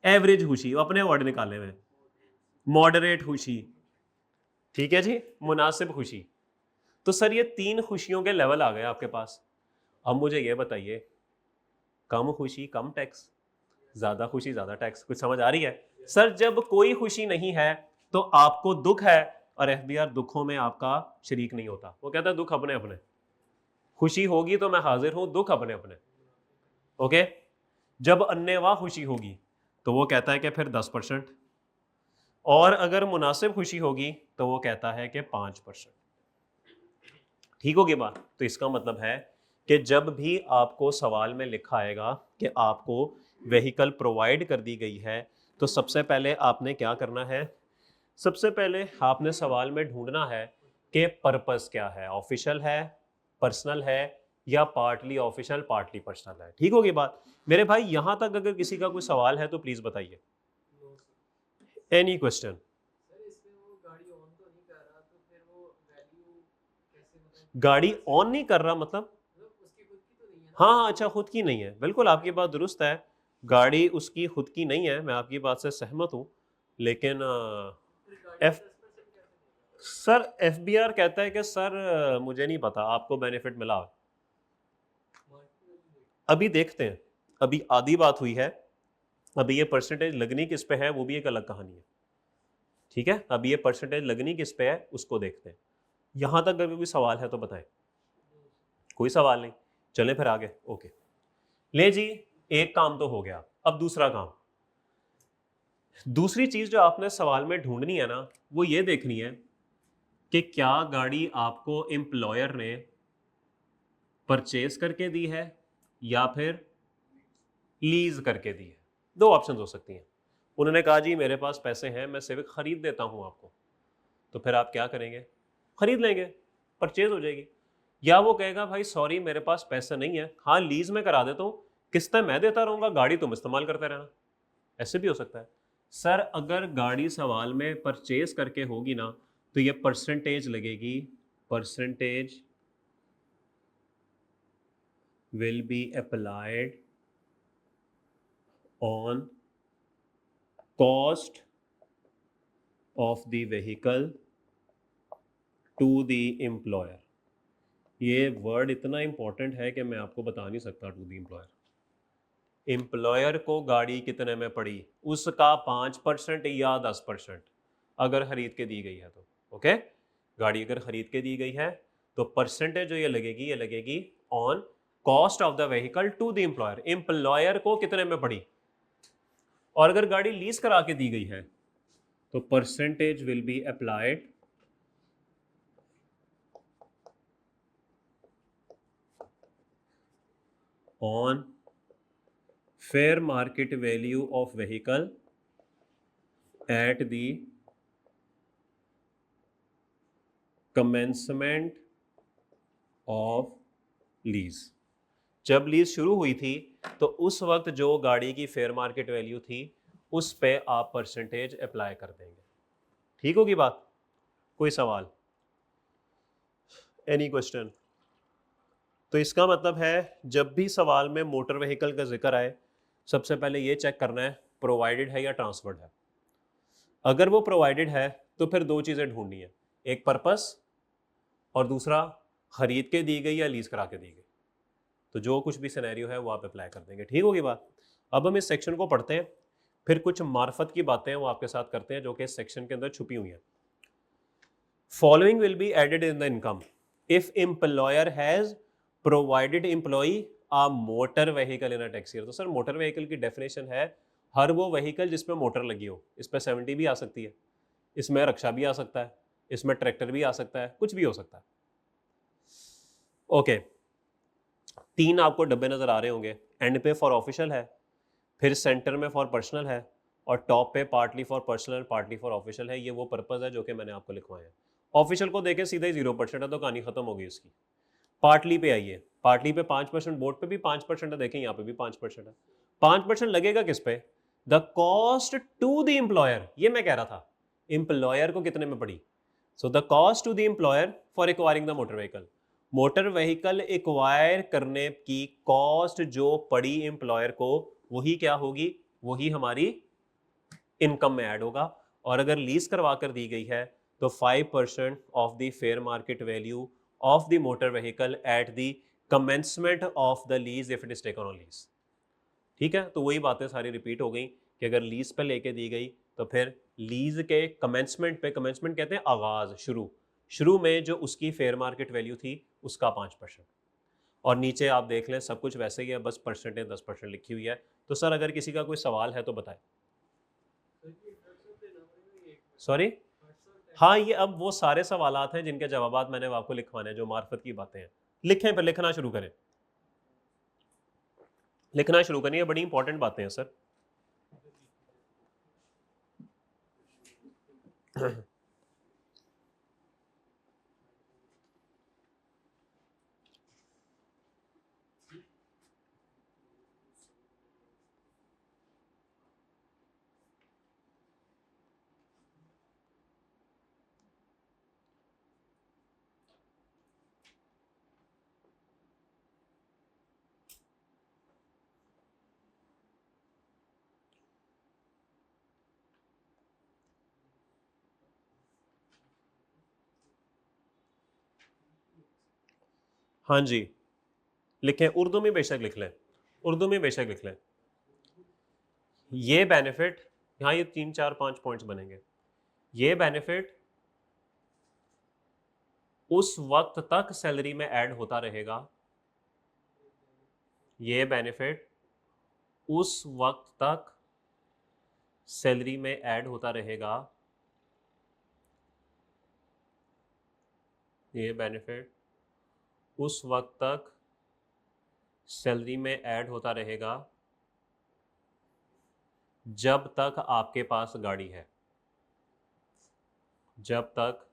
एवरेज खुशी, अपने वर्ड निकाले हुए, मॉडरेट खुशी। ठीक है जी, मुनासिब खुशी। तो सर ये 3 खुशियों के लेवल आ गए आपके पास। अब मुझे ये बताइए, कम खुशी कम टैक्स, ज्यादा खुशी ज्यादा टैक्स, कुछ समझ आ रही है? सर जब कोई खुशी नहीं है तो आपको दुख है, और एफबीआर दुखों में आपका शरीक नहीं होता। वो कहता है दुख अपने अपने, खुशी होगी तो मैं हाजिर हूं, दुख अपने अपने। ओके, जब अन्यवा खुशी होगी तो वो कहता है कि फिर 10%, और अगर मुनासिब खुशी होगी तो वो कहता है कि 5%। ठीक होगी बात? तो इसका मतलब है कि जब भी आपको सवाल में लिखा आएगा कि आपको व्हीकल प्रोवाइड कर दी गई है, तो सबसे पहले आपने क्या करना है? सबसे पहले आपने सवाल में ढूंढना है कि पर्पस क्या है, ऑफिशियल है, पर्सनल है, या पार्टली ऑफिशियल पार्टली पर्सनल है। ठीक होगी बात? मेरे भाई यहां तक अगर किसी का कोई सवाल है तो प्लीज बताइए। Any question? गाड़ी ऑन नहीं कर रहा मतलब? हाँ हाँ, अच्छा, खुद की नहीं है, बिल्कुल आपकी बात दुरुस्त है, गाड़ी उसकी खुद की नहीं है, मैं आपकी बात से सहमत हूँ, लेकिन एफ सर एफबीआर कहता है कि सर मुझे नहीं पता, आपको बेनिफिट मिला। अभी देखते हैं, अभी आधी बात हुई है, अभी ये परसेंटेज लगनी किस पे है वो भी एक अलग कहानी है। ठीक है, अभी ये परसेंटेज लगनी किस पे है उसको देखते हैं। यहां तक अगर कोई सवाल है तो बताएं। कोई सवाल नहीं, चलें फिर आगे। ओके, ले जी, एक काम तो हो गया, अब दूसरा काम। दूसरी चीज जो आपने सवाल में ढूंढनी है ना, वो ये देखनी है कि क्या गाड़ी आपको एम्प्लॉयर ने परचेज करके दी है या फिर लीज करके दी है। दो ऑप्शन हो सकती हैं। उन्होंने कहा जी मेरे पास पैसे हैं, मैं सिविक खरीद देता हूं आपको, तो फिर आप क्या करेंगे? खरीद लेंगे, परचेज हो जाएगी। या वो कहेगा भाई सॉरी मेरे पास पैसे नहीं है, हाँ लीज में करा देता हूं, किस्तें मैं देता रहूंगा, गाड़ी तुम इस्तेमाल करते रहना। ऐसे भी हो सकता है। सर अगर गाड़ी सवाल में परचेज करके होगी ना, तो ये परसेंटेज लगेगी, percentage will be applied on cost of the vehicle to the employer। ये वर्ड इतना इंपॉर्टेंट है कि मैं आपको बता नहीं सकता। टू द एम्प्लॉयर, एम्प्लॉयर को गाड़ी कितने में पड़ी, उसका 5% या 10% अगर खरीद के दी गई है तो। ओके, गाड़ी अगर खरीद के दी गई है तो परसेंटेज जो ये लगेगी on cost of the vehicle to the employer, employer को कितने में पड़ी। और अगर गाड़ी लीज करा के दी गई है तो percentage will be applied on fair market value of vehicle at the commencement of lease. जब लीज शुरू हुई थी तो उस वक्त जो गाड़ी की फेयर मार्केट वैल्यू थी उस पे आप परसेंटेज अप्लाई कर देंगे। ठीक होगी बात? कोई सवाल? Any question? तो इसका मतलब है जब भी सवाल में मोटर व्हीकल का जिक्र आए, सबसे पहले ये चेक करना है प्रोवाइडेड है या ट्रांसफर्ड है। अगर वो प्रोवाइडेड है तो फिर दो चीज़ें ढूंढनी है, एक पर्पस और दूसरा खरीद के दी गई या लीज करा के दी गई। तो जो कुछ भी सिनेरियो है वो आप अप्लाई कर देंगे। ठीक होगी बात। अब हम इस सेक्शन को पढ़ते हैं, फिर कुछ मार्फत की बातें वो आपके साथ करते हैं जो कि इस सेक्शन के अंदर छुपी हुई हैं। Following will be added in the income if employer has provided employee a motor vehicle in a tax year. तो सर मोटर व्हीकल की डेफिनेशन है हर वो व्हीकल जिसमें मोटर लगी हो। इस पर 70 भी आ सकती है, इसमें रक्षा भी आ सकता है, इसमें ट्रैक्टर भी आ सकता है, कुछ भी हो सकता है। ओके, तीन आपको डब्बे नजर आ रहे होंगे। एंड पे फॉर ऑफिशियल है, फिर सेंटर में फॉर पर्सनल है, और टॉप पे partly for personal partly for official है। ये वो पर्पस है जो कि मैंने आपको लिखवाया है। ऑफिशियल को देखे सीधा ही 0% है तो कहानी खत्म होगी इसकी। पार्टली पे आइए, पार्टली पे 5%, बोर्ड पे भी 5% है, देखें यहाँ पे भी 5% है। 5% लगेगा किस पे? The cost to the employer. ये मैं कह रहा था एम्प्लॉयर को कितने में पड़ी। So the cost to the employer for acquiring the motor vehicle. Motor vehicle acquire करने की कॉस्ट जो पड़ी एम्प्लॉयर को, वही क्या होगी, वही हमारी इनकम में ऐड होगा। और अगर लीज करवा कर दी गई है तो 5% of the fair market value of the motor vehicle at the commencement of the lease if it is taken on lease. ठीक है, तो वही बातें सारी रिपीट हो गई कि अगर लीज पे लेके दी गई तो फिर लीज के कमेंसमेंट पे, कमेंसमेंट कहते हैं आगाज, शुरू, शुरू में जो उसकी फेयर मार्केट वैल्यू थी उसका 5%। और नीचे आप देख लें सब कुछ वैसे ही है, बस परसेंटेज 10% लिखी हुई है। तो सर अगर किसी का कोई सवाल है तो बताएं। सॉरी, हाँ ये अब वो सारे सवालात हैं जिनके जवाबात मैंने आपको लिखवाने हैं, जो मार्फत की बातें हैं। लिखें, पर लिखना शुरू करें, लिखना शुरू करें, ये बड़ी इंपॉर्टेंट बातें हैं सर। हाँ जी, लिखें, उर्दू में बेशक लिख लें, उर्दू में बेशक लिख लें। ये बेनिफिट, यहाँ ये 3 4 5 पॉइंट्स बनेंगे। ये बेनिफिट उस वक्त तक सैलरी में ऐड होता रहेगा, ये बेनिफिट उस वक्त तक सैलरी में ऐड होता रहेगा, ये बेनिफिट उस वक्त तक सैलरी में ऐड होता रहेगा जब तक आपके पास गाड़ी है, जब तक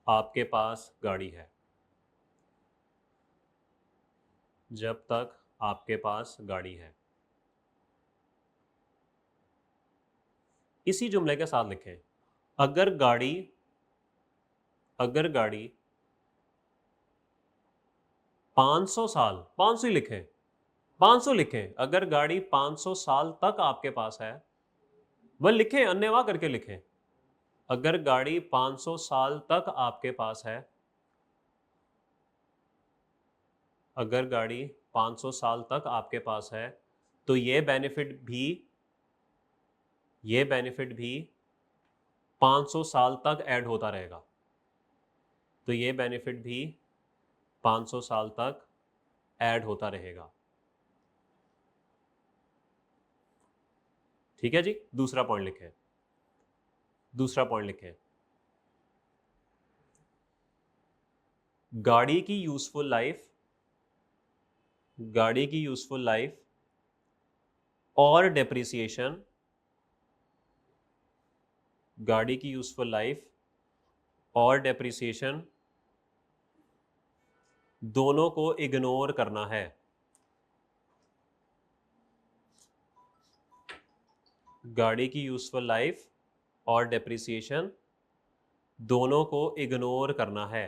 आपके पास गाड़ी है, जब तक आपके पास गाड़ी है। इसी जुमले के साथ लिखें, अगर गाड़ी, अगर गाड़ी 500 साल, 500 ही लिखें, 500 लिखें, अगर गाड़ी 500 साल तक आपके पास है, वह लिखें, अन्यवा करके लिखें। अगर गाड़ी 500 साल तक आपके पास है, अगर गाड़ी 500 साल तक आपके पास है, तो ये बेनिफिट भी, ये बेनिफिट भी 500 साल तक ऐड होता रहेगा। तो ये बेनिफिट भी 500 साल तक ऐड होता रहेगा। ठीक है जी, दूसरा पॉइंट लिखें, दूसरा पॉइंट लिखें, गाड़ी की यूजफुल लाइफ, गाड़ी की यूजफुल लाइफ और डेप्रिसिएशन, गाड़ी की यूजफुल लाइफ और डेप्रिसिएशन दोनों को इग्नोर करना है। गाड़ी की यूजफुल लाइफ और डेप्रिसिएशन दोनों को इग्नोर करना है।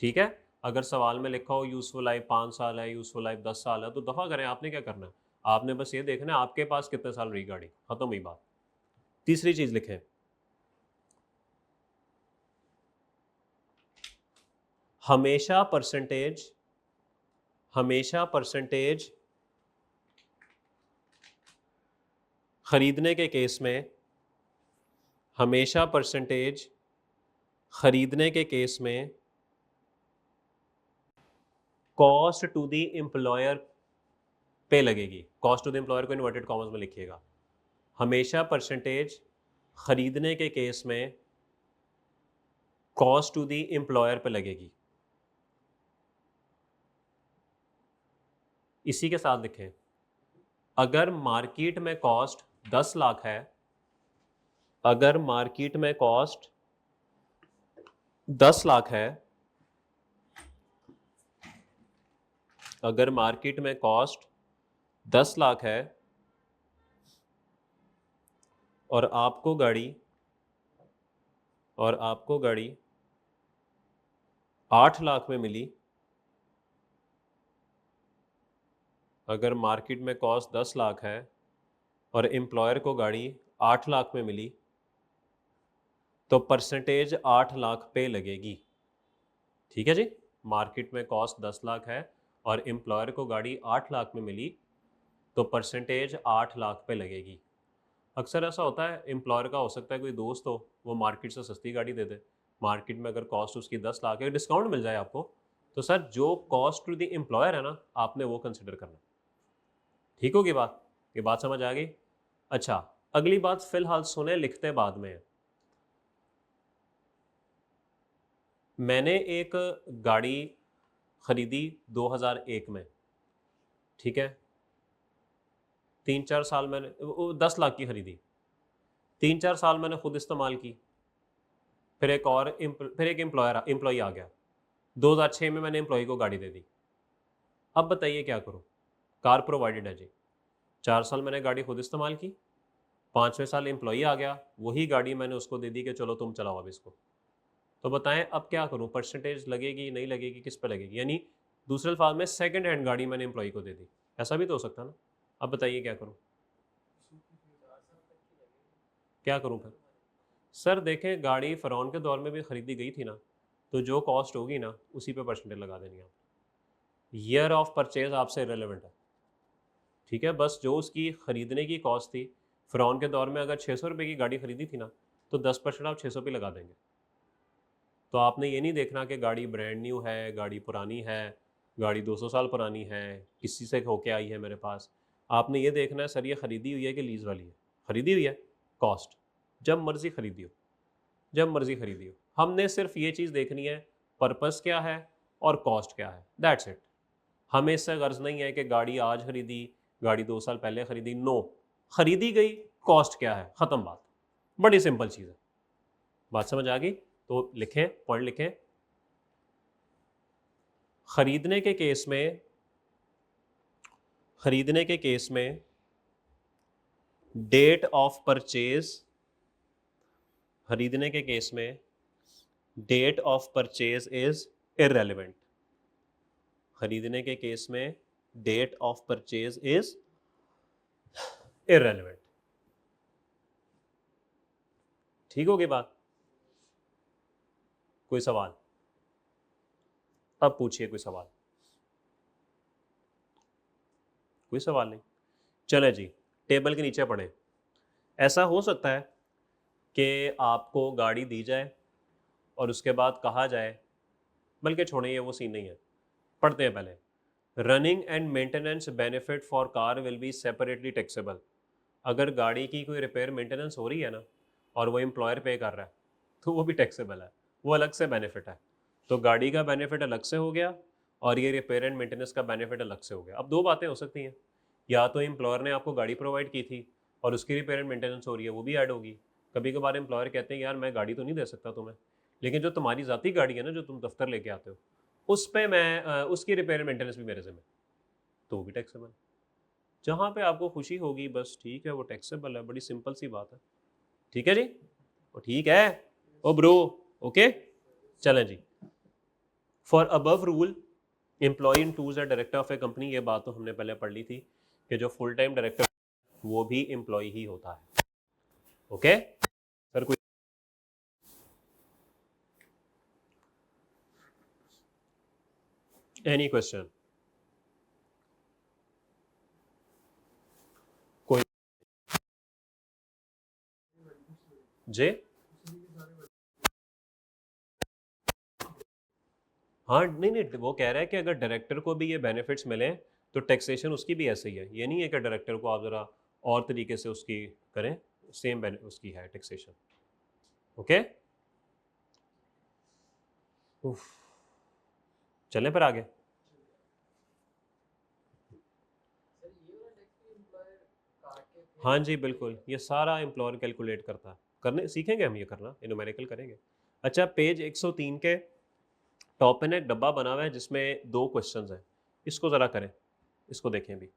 ठीक है, अगर सवाल में लिखा हो यूजफुल लाइफ 5 साल है, यूजफुल लाइफ 10 साल है, तो दफा करें, आपने क्या करना है, आपने बस ये देखना है आपके पास कितने साल रही गाड़ी, खत्म हुई बात। तीसरी चीज लिखें, हमेशा परसेंटेज खरीदने के केस में, हमेशा परसेंटेज खरीदने के केस में कॉस्ट टू द एम्प्लॉयर पे लगेगी। कॉस्ट टू द एम्प्लॉयर को इन्वर्टेड कॉमर्स में लिखिएगा। हमेशा परसेंटेज खरीदने के केस में कॉस्ट टू द एम्प्लॉयर पे लगेगी। इसी के साथ लिखें, अगर मार्केट में कॉस्ट 10 लाख है, अगर मार्केट में कॉस्ट 10 लाख है, अगर मार्केट में कॉस्ट 10 लाख है और आपको गाड़ी 8 लाख में मिली, अगर मार्केट में कॉस्ट 10 लाख है और एम्प्लॉयर को गाड़ी 8 लाख में मिली, तो परसेंटेज 8 लाख पे लगेगी। ठीक है जी, मार्केट में कॉस्ट 10 लाख है और एम्प्लॉयर को गाड़ी 8 लाख में मिली, तो परसेंटेज 8 लाख पे लगेगी। अक्सर ऐसा होता है, एम्प्लॉयर का हो सकता है कोई दोस्त हो, वो मार्केट से सस्ती गाड़ी दे दे। मार्केट में अगर कॉस्ट उसकी 10 लाख है, डिस्काउंट मिल जाए आपको, तो सर जो कॉस्ट टू द एम्प्लॉयर है ना, आपने वो कंसिडर करना। ठीक होगी बात? ये बात समझ आ गई? अच्छा, अगली बात फिलहाल सुने, लिखते बाद में है। मैंने एक गाड़ी खरीदी 2001 में, ठीक है, 3-4 साल मैंने, वो 10 लाख की खरीदी, 3-4 साल मैंने खुद इस्तेमाल की, फिर एक एम्प्लॉय आ गया, 2006 में मैंने एम्प्लॉय को गाड़ी दे दी। अब बताइए क्या करूं? कार प्रोवाइडेड है जी, 4 साल मैंने गाड़ी खुद इस्तेमाल की, 5वें साल एम्प्लॉय आ गया, वही गाड़ी मैंने उसको दे दी कि चलो तुम चलाओ अब इसको। तो बताएं अब क्या करूं? परसेंटेज लगेगी नहीं लगेगी, किस पे लगेगी? यानी दूसरे अल्फाज में सेकंड हैंड गाड़ी मैंने एम्प्लॉय को दे दी, ऐसा भी तो हो सकता ना। अब बताइए क्या करूं? क्या करूं फिर? सर देखें, गाड़ी फ़िरौन के दौर में भी ख़रीदी गई थी ना, तो जो कॉस्ट होगी ना उसी पे परसेंटेज लगा देनी आप। ईयर ऑफ परचेज आपसे रिलेवेंट है, ठीक है, बस जो उसकी ख़रीदने की कॉस्ट थी, फ़िरौन के दौर में अगर 600 रुपये की गाड़ी खरीदी थी ना, तो 10% आप 600 पे लगा देंगे। तो आपने ये नहीं देखना कि गाड़ी ब्रांड न्यू है, गाड़ी पुरानी है, गाड़ी 200 साल पुरानी है, किसी से होके आई है मेरे पास। आपने ये देखना है सर ये ख़रीदी हुई है कि लीज़ वाली है। ख़रीदी हुई है, कॉस्ट जब मर्ज़ी ख़रीदी हो, जब मर्ज़ी ख़रीदी हो। हमने सिर्फ ये चीज़ देखनी है, पर्पस क्या है और कॉस्ट क्या है, दैट्स इट। हमें इससे गर्ज नहीं है कि गाड़ी आज खरीदी, गाड़ी 2 साल पहले खरीदी, नो, खरीदी गई, कॉस्ट क्या है, ख़त्म बात। बड़ी सिंपल चीज़ है। बात समझ आ गई? तो लिखें, पॉइंट लिखें, खरीदने के केस में, खरीदने के केस में डेट ऑफ परचेज, खरीदने के केस में date of purchase is irrelevant. खरीदने के केस में date of purchase is irrelevant. ठीक होगी बात? कोई सवाल? अब पूछिए कोई सवाल। कोई सवाल नहीं? चले जी, टेबल के नीचे पढ़े। ऐसा हो सकता है कि आपको गाड़ी दी जाए और उसके बाद कहा जाए, बल्कि छोड़िए वो सीन नहीं है, पढ़ते हैं पहले। Running and maintenance benefit for car will be separately taxable. अगर गाड़ी की कोई रिपेयर मेंटेनेंस हो रही है ना और वो एम्प्लॉयर पे कर रहा है, तो वो भी टैक्सेबल है, वो अलग से बेनिफिट है। तो गाड़ी का बेनिफिट अलग से हो गया और ये रिपेयर एंड मेंटेनेंस का बेनिफिट अलग से हो गया। अब दो बातें हो सकती हैं, या तो एम्प्लॉयर ने आपको गाड़ी प्रोवाइड की थी और उसकी रिपेयर एंड मेंटेनेंस हो रही है, वो भी ऐड होगी। कभी कभार एम्प्लॉयर कहते हैं यार मैं गाड़ी तो नहीं दे सकता तुम्हें, लेकिन जो तुम्हारी ज़ाती गाड़ी है ना, जो तुम दफ्तर लेके आते हो, उस पर मैं उसकी रिपेयर एंड मेंटेनेंस भी मेरे ज़िम्मे, तो वो भी टैक्सेबल। जहाँ पे आपको खुशी होगी बस ठीक है, वो टैक्सेबल है, बड़ी सिंपल सी बात है। ठीक है जी, वो ठीक है ओ ब्रो, ओके। चलें जी, for above rule employ in whose director of a company, ये बात तो हमने पहले पढ़ ली थी कि जो फुल टाइम डायरेक्टर वो भी एम्प्लॉय ही होता है। ओके सर, कोई एनी क्वेश्चन? कोई जे? हाँ नहीं नहीं, वो कह रहा है कि अगर डायरेक्टर को भी ये बेनिफिट्स मिले तो टैक्सेशन उसकी भी ऐसे ही है। ये नहीं है कि डायरेक्टर को आप ज़रा और तरीके से उसकी करें, सेम उसकी है टैक्सेशन। ओके उफ, चलें पर आगे। हाँ जी बिल्कुल, ये सारा एम्प्लॉयर कैलकुलेट करता है। करने सीखेंगे हम, ये करना न्यूमेरिकल करेंगे। अच्छा, पेज 103 के टॉप पे ना एक डब्बा बना हुआ है जिसमें 2 क्वेश्चंस हैं। इसको ज़रा करें, इसको देखें अभी।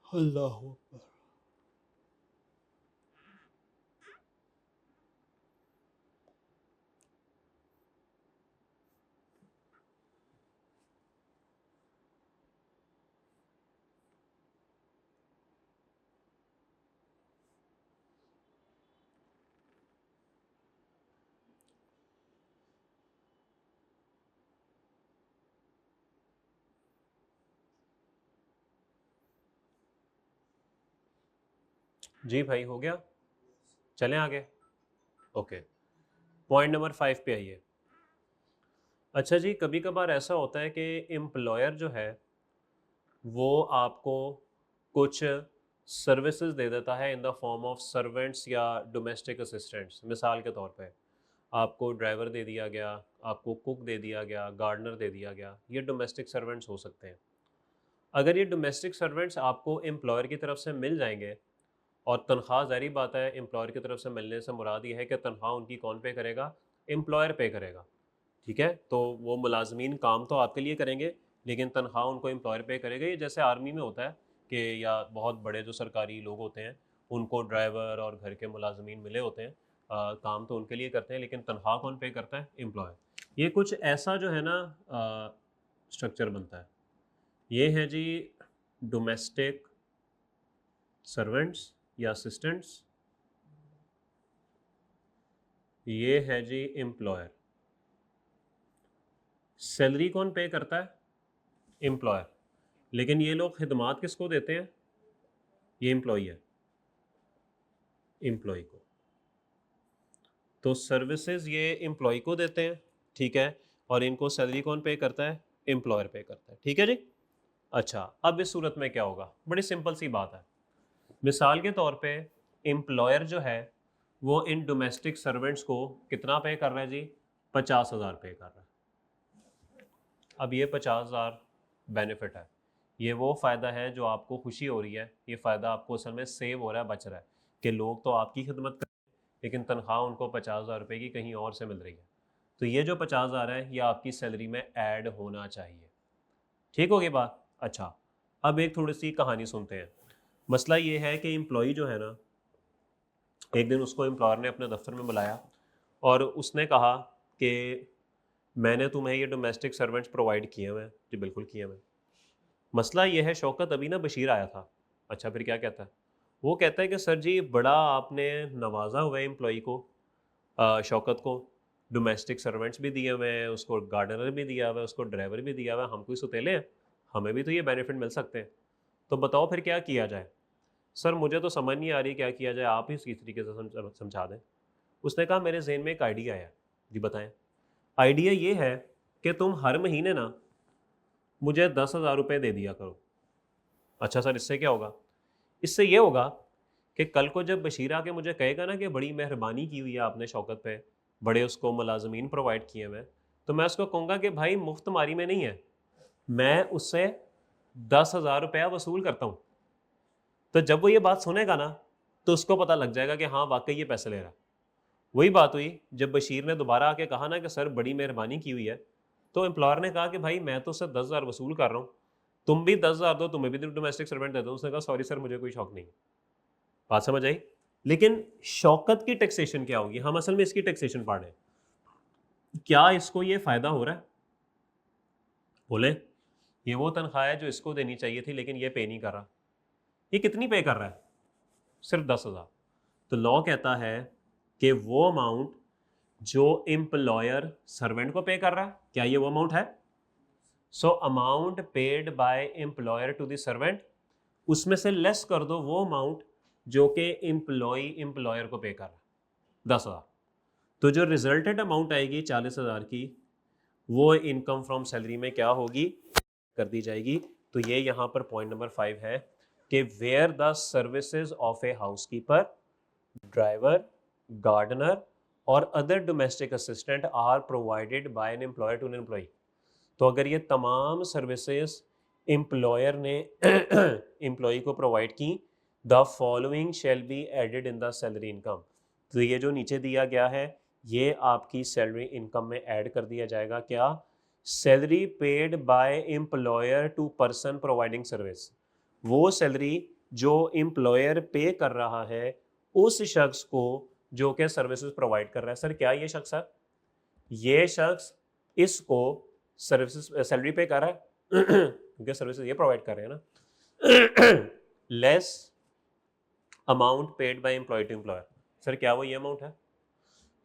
अल्लाह अकबर। जी भाई हो गया, चलें आगे। ओके, पॉइंट नंबर 5 पे आइए। अच्छा जी, कभी कभार ऐसा होता है कि एम्प्लॉयर जो है वो आपको कुछ सर्विसेज दे देता है in the form of servants या डोमेस्टिक असिस्टेंट्स। मिसाल के तौर पे आपको ड्राइवर दे दिया गया, आपको कुक दे दिया गया, गार्डनर दे दिया गया। ये डोमेस्टिक सर्वेंट्स हो सकते हैं। अगर ये डोमेस्टिक सर्वेंट्स आपको एम्प्लॉयर की तरफ से मिल जाएंगे, और तनख्वाह ज़ाहिर बात है एम्प्लॉयर की तरफ से मिलने से मुराद ये है कि तनख्वाह उनकी कौन पे करेगा? एम्प्लॉयर पे करेगा। ठीक है, तो वो मुलाजमीन काम तो आपके लिए करेंगे लेकिन तनख्वाह उनको एम्प्लॉयर पे करेगा। ये जैसे आर्मी में होता है कि या बहुत बड़े जो सरकारी लोग होते हैं उनको ड्राइवर और घर के मुलाजमीन मिले होते हैं, काम तो उनके लिए करते हैं लेकिन तनख्वाह कौन पे करता है? एम्प्लॉयर। ये कुछ ऐसा जो है ना स्ट्रक्चर बनता है। ये है जी डोमेस्टिक सर्वेंट्स या असिस्टेंट्स, ये है जी एम्प्लॉयर। सैलरी कौन पे करता है? एम्प्लॉयर। लेकिन ये लोग खिदमात किसको देते हैं? ये एम्प्लॉय है, एम्प्लॉय को। तो सर्विसेज ये एम्प्लॉय को देते हैं, ठीक है, और इनको सैलरी कौन पे करता है? एम्प्लॉयर पे करता है। ठीक है जी। अच्छा, अब इस सूरत में क्या होगा? बड़ी सिंपल सी बात है। मिसाल के तौर पे एम्प्लॉयर जो है वो इन डोमेस्टिक सर्वेंट्स को कितना पे कर रहा है जी? 50,000 पे कर रहा है। अब ये 50,000 बेनिफिट है, ये वो फ़ायदा है जो आपको खुशी हो रही है। ये फ़ायदा आपको असल में सेव हो रहा है, बच रहा है कि लोग तो आपकी खिदमत कर, लेकिन तनख्वाह उनको 50,000 रुपये की कहीं और से मिल रही है, तो ये जो 50,000 है ये आपकी सैलरी में ऐड होना चाहिए। ठीक होगी बात? अच्छा, अब एक थोड़ी सी कहानी सुनते हैं। मसला ये है कि एम्प्लॉई जो है ना, एक दिन उसको एम्प्लॉयर ने अपने दफ्तर में बुलाया और उसने कहा कि मैंने तुम्हें ये डोमेस्टिक सर्वेंट्स प्रोवाइड किए हुए हैं। जी बिल्कुल किए हुए हैं। मसला ये है, शौकत अभी ना बशीर आया था। अच्छा, फिर क्या कहता है? वो कहता है कि सर जी बड़ा आपने नवाजा हुआ है एम्प्लॉई को, शौकत को, डोमेस्टिक सर्वेंट्स भी दिए हुए हैं, उसको गार्डनर भी दिया हुआ है, उसको ड्राइवर भी दिया हुआ है, हम कोई सुतेले हैं? हमें भी तो ये बेनिफिट मिल सकते हैं। तो बताओ फिर क्या किया जाए? सर मुझे तो समझ नहीं आ रही क्या किया जाए, आप ही इस तरीके से समझा दें। उसने कहा मेरे जहन में एक आइडिया है। जी बताएं। आइडिया ये है कि तुम हर महीने ना मुझे 10,000 रुपये दे दिया करो। अच्छा सर, इससे क्या होगा? इससे ये होगा कि कल को जब बशीर आके मुझे कहेगा ना कि बड़ी मेहरबानी की हुई है आपने शौकत पे, बड़े उसको मुलाजमीन प्रोवाइड किए हुए, तो मैं उसको कहूँगा कि भाई मुफ्त मारी में नहीं है, मैं उससे 10,000 रुपया वसूल करता हूँ। तो जब वो ये बात सुनेगा ना, तो उसको पता लग जाएगा कि हाँ वाकई ये पैसे ले रहा है। वही बात हुई जब बशीर ने दोबारा आके कहा ना कि सर बड़ी मेहरबानी की हुई है, तो एम्प्लॉयर ने कहा कि भाई मैं तो सर 10,000 वसूल कर रहा हूँ, तुम भी 10,000 दो, तुम्हें भी डोमेस्टिक सर्वेंट दे दो। उसने कहा सॉरी सर मुझे कोई शौक नहीं। बात समझ आई? लेकिन शौकत की टैक्सेशन क्या होगी? हम असल में इसकी टैक्सेशन पढ़ रहे हैं। क्या इसको ये फायदा हो रहा है? बोले, ये वो तनख्वाह है जो इसको देनी चाहिए थी लेकिन ये पे नहीं कर रहा। ये कितनी पे कर रहा है? सिर्फ 10,000। तो लॉ कहता है कि वो अमाउंट जो एम्प्लॉयर सर्वेंट को पे कर रहा है, क्या ये वो अमाउंट है? So amount paid by employer to the servant, उसमें से लेस कर दो वो अमाउंट जो कि एम्प्लॉय एम्प्लॉयर को पे कर रहा है, 10,000। तो जो रिजल्टेड अमाउंट आएगी 40,000 की, वो इनकम फ्रॉम सैलरी में क्या होगी? कर दी जाएगी। तो ये यहाँ पर पॉइंट नंबर 5 है कि where the services of a housekeeper, driver, gardener और other domestic assistant are provided by an employer to an employ. तो अगर ये तमाम सर्विसेज एम्प्लॉयर ने एम्प्लॉय को प्रोवाइड की, the following shall be added in the salary income. तो ये जो नीचे दिया गया है ये आपकी सैलरी इनकम में ऐड कर दिया जाएगा। क्या? Salary paid by employer to person providing service, वो सैलरी जो एम्प्लॉयर पे कर रहा है उस शख्स को जो कि सर्विसेज प्रोवाइड कर रहा है। सर क्या ये शख्स है? ये शख्स इसको सर्विसेज सैलरी पे कर रहा है क्योंकि सर्विसेज ये प्रोवाइड कर रहे हैं ना। Less amount paid by employ to employer. Sir क्या वो ये अमाउंट है?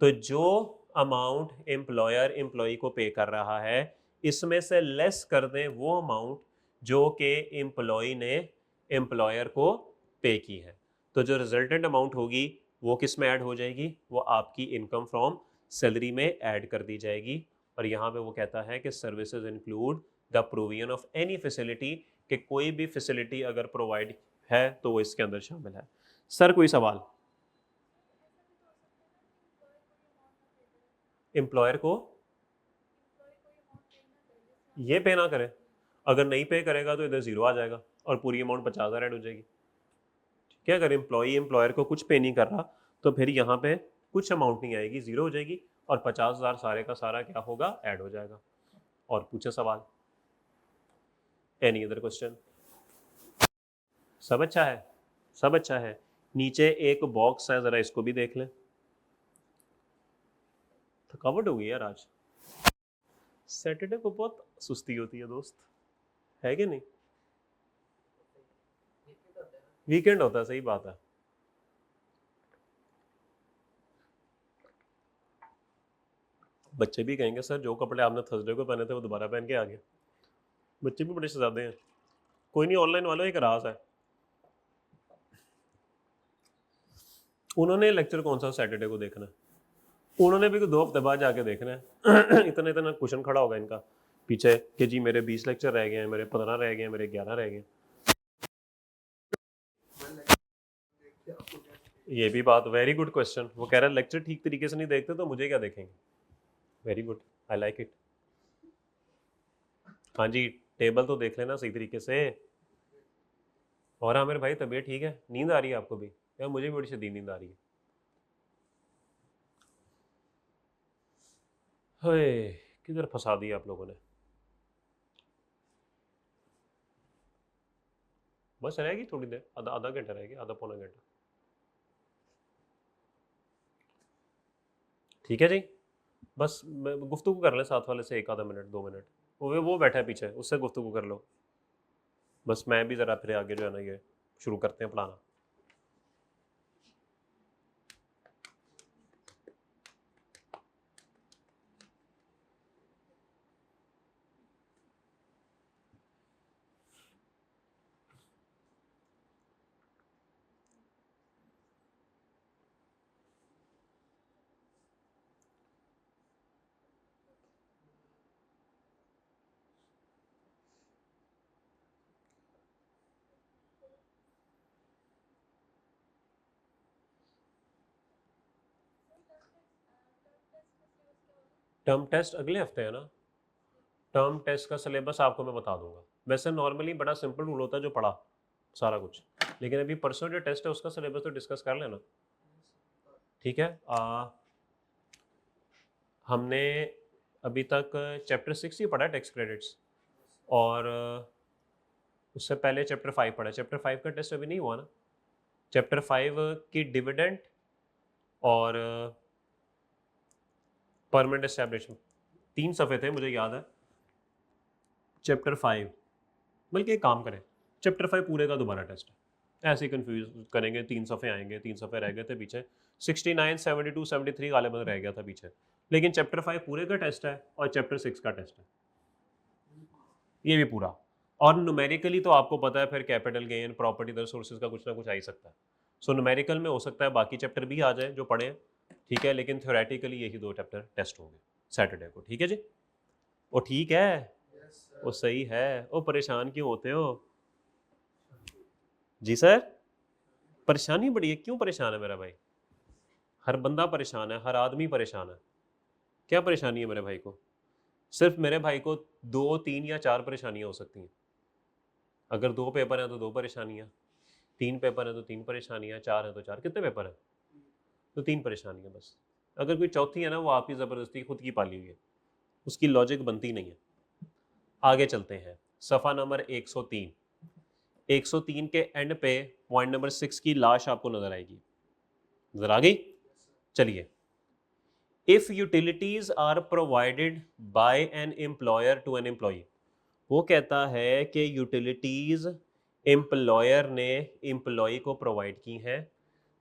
तो जो अमाउंट एम्प्लॉयर एम्प्लॉय को पे कर रहा है इसमें से लेस कर दें वो अमाउंट जो कि एम्प्लॉय ने एम्प्लॉयर को पे की है। तो जो रिजल्टेंट अमाउंट होगी वो किस में ऐड हो जाएगी? वो आपकी इनकम फ्रॉम सैलरी में ऐड कर दी जाएगी। और यहाँ पे वो कहता है कि services include the provision of any facility, कि कोई भी फैसिलिटी अगर प्रोवाइड है तो वो इसके अंदर शामिल है। सर कोई सवाल? एम्प्लॉयर को ये पे ना करे, अगर नहीं पे करेगा तो इधर जीरो आ जाएगा और पूरी अमाउंट 50,000 ऐड हो जाएगी। ठीक है, अगर एम्प्लॉई एम्प्लॉयर को कुछ पे नहीं कर रहा तो फिर यहाँ पे कुछ अमाउंट नहीं आएगी, जीरो हो जाएगी और 50,000 सारे का सारा क्या होगा? ऐड हो जाएगा। और पूछे सवाल? Any other question? सब अच्छा है? सब अच्छा है। नीचे एक बॉक्स है, जरा इसको भी देख लें। थकावट हो गई यार आज, सैटरडे को बहुत सुस्ती होती है दोस्त, है कि नहीं? वीकेंड होता है, सही बात है। बच्चे भी कहेंगे सर जो कपड़े आपने थर्सडे को पहने थे वो दोबारा पहन के आ गए। बच्चे भी बड़े शहजादे हैं। कोई नहीं, ऑनलाइन वालों एक राज है, उन्होंने लेक्चर कौन सा सैटरडे को देखना है, उन्होंने भी 2 हफ्ते बाद जाके देखना है। इतना इतना क्वेश्चन खड़ा होगा इनका पीछे कि जी मेरे 20 लेक्चर रह गए हैं, मेरे 15 रह गए हैं, मेरे 11 रह गए। ये भी बात, वेरी गुड क्वेश्चन। वो कह रहा है लेक्चर ठीक तरीके से नहीं देखते तो मुझे क्या देखेंगे। Very good, I like it. हाँ जी, टेबल तो देख लेना सही तरीके से। और हाँ मेरे भाई, तबीयत ठीक है? नींद आ रही है आपको भी? यार मुझे भी बड़ी शदीद नींद आ रही है। हे किधर फंसा दिया आप लोगों ने। बस रहेगी थोड़ी देर, आधा आधा घंटा रहेगी, आधा पौना घंटा। ठीक है जी, बस गुफ्तगू कर लें साथ वाले से एक आधा मिनट 2 मिनट। वो बैठा है पीछे, उससे गुफ्तगू कर लो। बस मैं भी ज़रा फिर आगे जो है ना ये शुरू करते हैं पढ़ाना। टर्म टेस्ट अगले हफ्ते है ना। टर्म टेस्ट का सिलेबस आपको मैं बता दूंगा। वैसे नॉर्मली बड़ा सिंपल रूल होता है जो पढ़ा सारा कुछ, लेकिन अभी परसों जो टेस्ट है उसका सिलेबस तो डिस्कस कर लेना। ठीक है, हमने अभी तक चैप्टर 6 ही पढ़ा है, टैक्स क्रेडिट्स, और उससे पहले चैप्टर 5 पढ़ा। चैप्टर 5 का टेस्ट अभी नहीं हुआ ना। चैप्टर 5 की डिविडेंड और परमानेंट एस्टैब्लिशमेंट 3 सफ़े थे मुझे याद है। चैप्टर 5, बल्कि एक काम करें, चैप्टर 5 पूरे का दोबारा टेस्ट है, ऐसे ही कंफ्यूज करेंगे। 3 सफ़े आएंगे, 3 सफ़े रह गए थे पीछे, 69, 72, 73 गालिबन रह गया था पीछे। लेकिन चैप्टर 5 पूरे का टेस्ट है और चैप्टर 6 का टेस्ट है, ये भी पूरा। और न्यूमेरिकली तो आपको पता है फिर capital gain, property, other sources का कुछ ना कुछ आ ही सकता है। सो न्यूमेरिकल में हो सकता है बाकी चैप्टर भी आ जाए जो पढ़े हैं, ठीक है, लेकिन थ्योरेटिकली यही 2 चैप्टर टेस्ट होंगे सैटरडे को। ठीक है जी, वो ठीक है, वो सही है। वो परेशान क्यों होते हो जी सर? परेशानी बड़ी है, क्यों परेशान है मेरा भाई? हर बंदा परेशान है, हर आदमी परेशान है। क्या परेशानी है मेरे भाई को? सिर्फ मेरे भाई को 2, 3 या 4 परेशानियां हो सकती हैं। अगर 2 पेपर हैं तो 2 परेशानियां, 3 पेपर हैं तो 3 परेशानियां, 4 हैं तो 4। कितने पेपर हैं? तो 3 परेशानियां बस। अगर कोई चौथी है ना, वो आपकी ज़बरदस्ती खुद की पाली हुई है, उसकी लॉजिक बनती नहीं है। आगे चलते हैं, सफ़ा नंबर 103। 103 के एंड पे पॉइंट नंबर 6 की लाश आपको नजर आएगी, नजर आ गई? चलिए, if utilities are provided by an employer to an employ, वो कहता है कि यूटिलिटीज एम्प्लॉयर ने एम्प्लॉय को प्रोवाइड की हैं।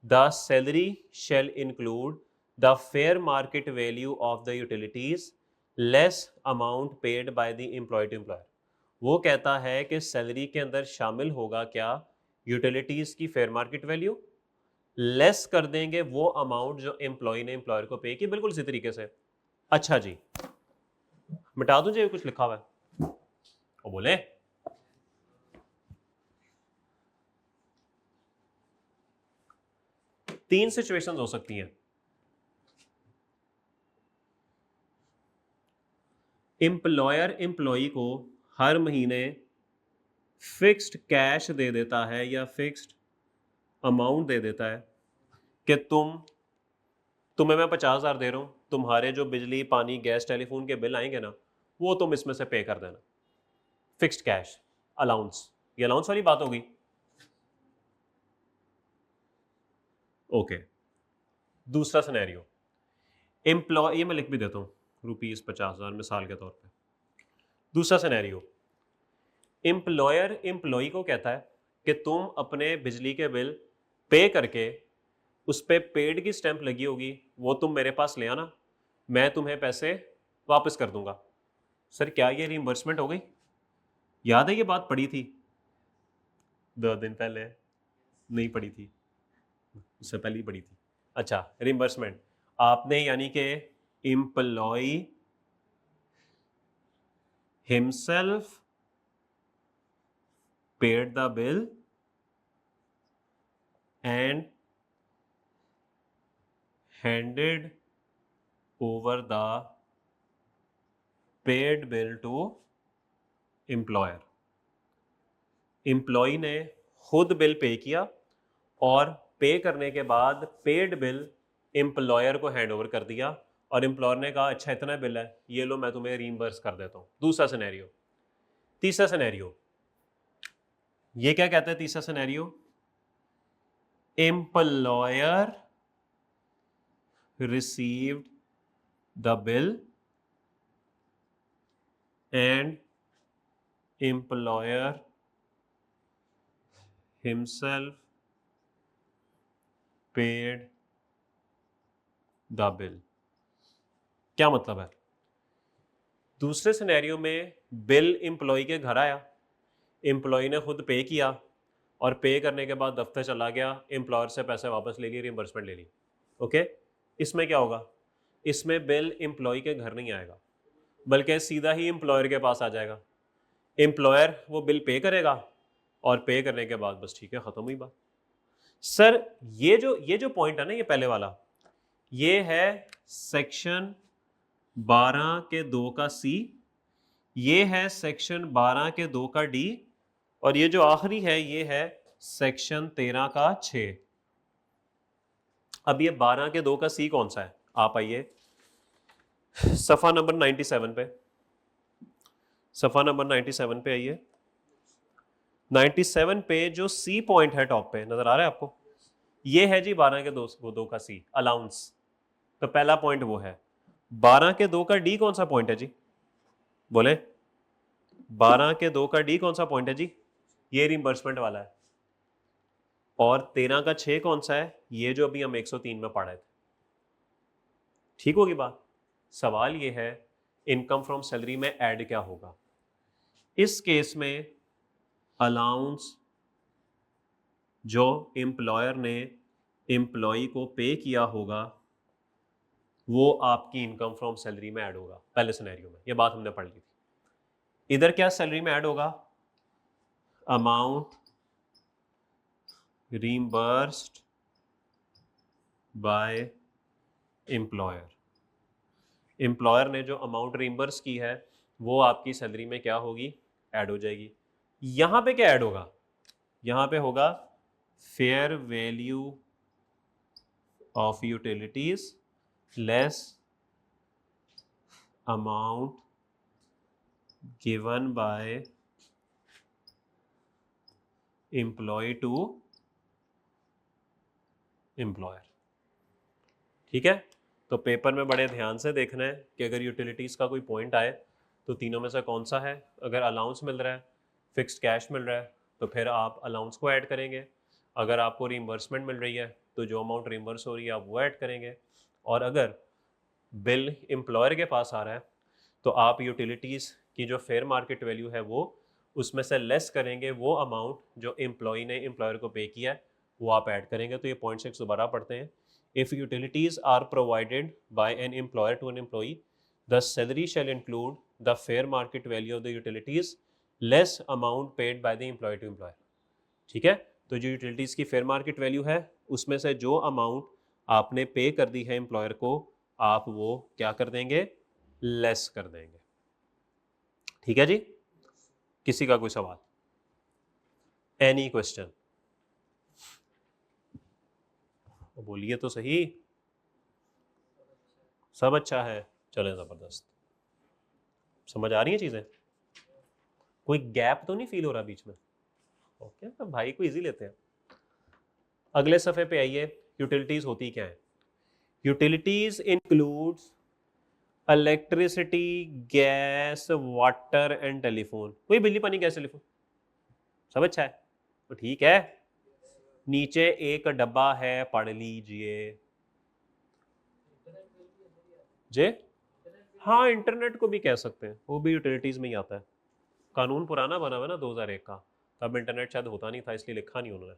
The salary shall include the fair market value of the utilities less amount paid by the employ to employer. वो कहता है कि सैलरी के अंदर शामिल होगा क्या? यूटिलिटीज की फेयर मार्केट वैल्यू, लेस कर देंगे वो अमाउंट जो एम्प्लॉय ने एम्प्लॉयर को पे की, बिल्कुल इसी तरीके से। अच्छा जी, मिटा दूं जो कुछ लिखा हुआ है? वो बोले 3 सिचुएशंस हो सकती हैं। एम्प्लॉयर एम्प्लॉय को हर महीने फिक्स्ड कैश दे देता है या फिक्स्ड अमाउंट दे देता है कि तुम्हें मैं 50,000 दे रहा हूं, तुम्हारे जो बिजली, पानी, गैस, टेलीफोन के बिल आएंगे ना, वो तुम इसमें से पे कर देना। फिक्स्ड कैश अलाउंस, ये अलाउंस वाली बात होगी। ओके, दूसरा सिनेरियो, एम्प्लॉय, ये मैं लिख भी देता हूँ, ₹50,000 मिसाल के तौर पे। दूसरा सिनेरियो, एम्प्लॉयर एम्प्लॉय को कहता है कि तुम अपने बिजली के बिल पे करके उस पर पेड की स्टैंप लगी होगी, वो तुम मेरे पास ले आना, मैं तुम्हें पैसे वापस कर दूंगा। सर क्या ये रिइंबर्समेंट हो गई? याद है ये बात पढ़ी थी 2 दिन पहले? नहीं पढ़ी थी, उससे पहले ही पढ़ी थी। अच्छा, रिइंबर्समेंट आपने यानी कि employ himself paid the bill and handed over the paid bill to employer। Employ ने खुद बिल पे किया और पे करने के बाद पेड बिल एम्प्लॉयर को हैंड ओवर कर दिया, और एम्प्लॉयर ने कहा अच्छा इतना बिल है, ये लो मैं तुम्हें रीइंबर्स कर देता हूँ। दूसरा सिनेरियो। तीसरा सिनेरियो, ये क्या कहता है तीसरा scenario? Employer received the bill and employer himself paid the bill. क्या मतलब है? दूसरे सिनेरियो में बिल एम्प्लॉय के घर आया, एम्प्लॉय ने खुद पे किया और पे करने के बाद दफ्तर चला गया, एम्प्लॉयर से पैसे वापस ले लिए, रिइंबर्समेंट ले ली। ओके, इसमें क्या होगा? इसमें बिल एम्प्लॉय के घर नहीं आएगा, बल्कि सीधा ही एम्प्लॉयर के पास आ जाएगा। एम्प्लॉयर वो बिल पे करेगा और पे करने के बाद बस ठीक है, खत्म हुई बात। सर ये जो पॉइंट है ना, ये पहले वाला, ये है सेक्शन 12 के 2 का सी, ये है सेक्शन 12 के 2 का डी, और ये जो आखिरी है ये है सेक्शन 13 का 6। अब ये 12 के 2 का सी कौन सा है? आप आइए सफा नंबर 97 पे, सफा नंबर 97 पे आइए। 97 पे जो सी पॉइंट है टॉप पे, नजर आ रहा है आपको? ये है जी 12 के 2 का सी, अलाउंस। तो पहला पॉइंट वो है। 12 के 2 का डी कौन सा पॉइंट है जी? बोले 12 के 2 का डी कौन सा पॉइंट है जी? ये रिइंबर्समेंट वाला है। और 13 का 6 कौन सा है? ये जो अभी हम 103 में पढ़ रहे थे। ठीक होगी बात? सवाल ये है इनकम फ्रॉम सैलरी में ऐड क्या होगा? इस केस में अलाउंस जो एम्प्लॉयर ने एम्प्लॉय को पे किया होगा वो आपकी इनकम फ्रॉम सैलरी में ऐड होगा। पहले सिनेरियो में ये बात हमने पढ़ ली थी। इधर क्या सैलरी में ऐड होगा? Amount reimbursed by employer. Employer ने जो अमाउंट रीइंबर्स की है वो आपकी सैलरी में क्या होगी? ऐड हो जाएगी। यहां पे क्या ऐड होगा? यहां पे होगा fair value of utilities less amount given by employ to employer. ठीक है? तो पेपर में बड़े ध्यान से देखना है कि अगर यूटिलिटीज का कोई पॉइंट आए तो तीनों में से कौन सा है। अगर अलाउंस मिल रहा है, फिक्स्ड कैश मिल रहा है, तो फिर आप अलाउंस को ऐड करेंगे। अगर आपको रीइंबर्समेंट मिल रही है तो जो अमाउंट रीइंबर्स हो रही है आप वो ऐड करेंगे। और अगर बिल एम्प्लॉयर के पास आ रहा है तो आप यूटिलिटीज़ की जो फेयर मार्केट वैल्यू है वो उसमें से लेस करेंगे, वो अमाउंट जो एम्प्लॉय ने एम्प्लॉयर को पे किया है वो आप ऐड करेंगे। तो ये पॉइंट 6 दोबारा पढ़ते हैं। If utilities are provided by an employer to an employee, the salary shall include the fair market value of the utilities less amount paid by the employ to employer. ठीक है? तो जो यूटिलिटीज़ की फेयर मार्केट वैल्यू है उसमें से जो अमाउंट आपने पे कर दी है एम्प्लॉयर को, आप वो क्या कर देंगे? लेस कर देंगे। ठीक है जी? किसी का कोई सवाल? Any question? बोलिए तो सही। सब अच्छा है? चले जबरदस्त। समझ आ रही है चीजें? कोई गैप तो नहीं फील हो रहा बीच में? ओके, तो भाई को इजी लेते हैं। अगले सफे पे आइए। यूटिलिटीज होती क्या है? Utilities includes electricity, gas, water and telephone. कोई बिजली पानी गैस टेलीफोन सब अच्छा है? तो ठीक है, नीचे एक डब्बा है, पढ़ लीजिए जे। हाँ, इंटरनेट को भी कह सकते हैं, वो भी यूटिलिटीज में ही आता है। कानून पुराना बना हुआ है ना 2001 का, तब इंटरनेट शायद होता नहीं था इसलिए लिखा नहीं उन्होंने।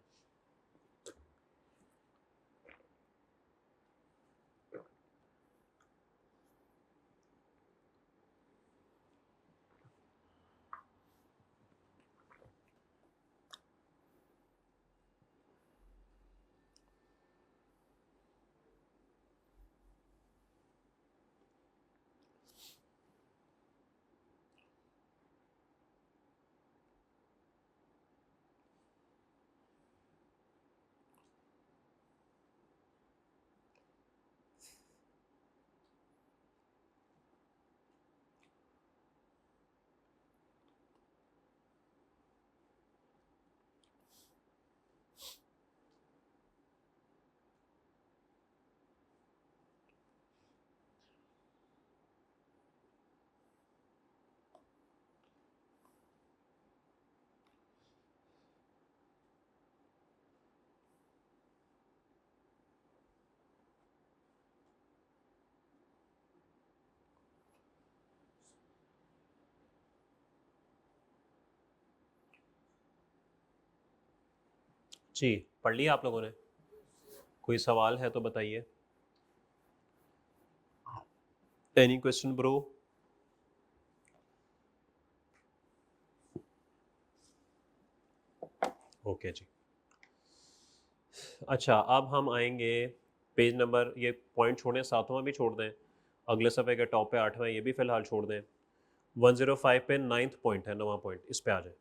जी, पढ़ लिया आप लोगों ने? कोई सवाल है तो बताइए। Any question bro? ओके जी। अच्छा, अब हम आएंगे पेज नंबर, ये पॉइंट छोड़ें, सातवां भी छोड़ दें, अगले सफ़े के टॉप पे आठवां ये भी फिलहाल छोड़ दें। 105 पे नाइन्थ पॉइंट है, नवा पॉइंट, इस पे आ जाए।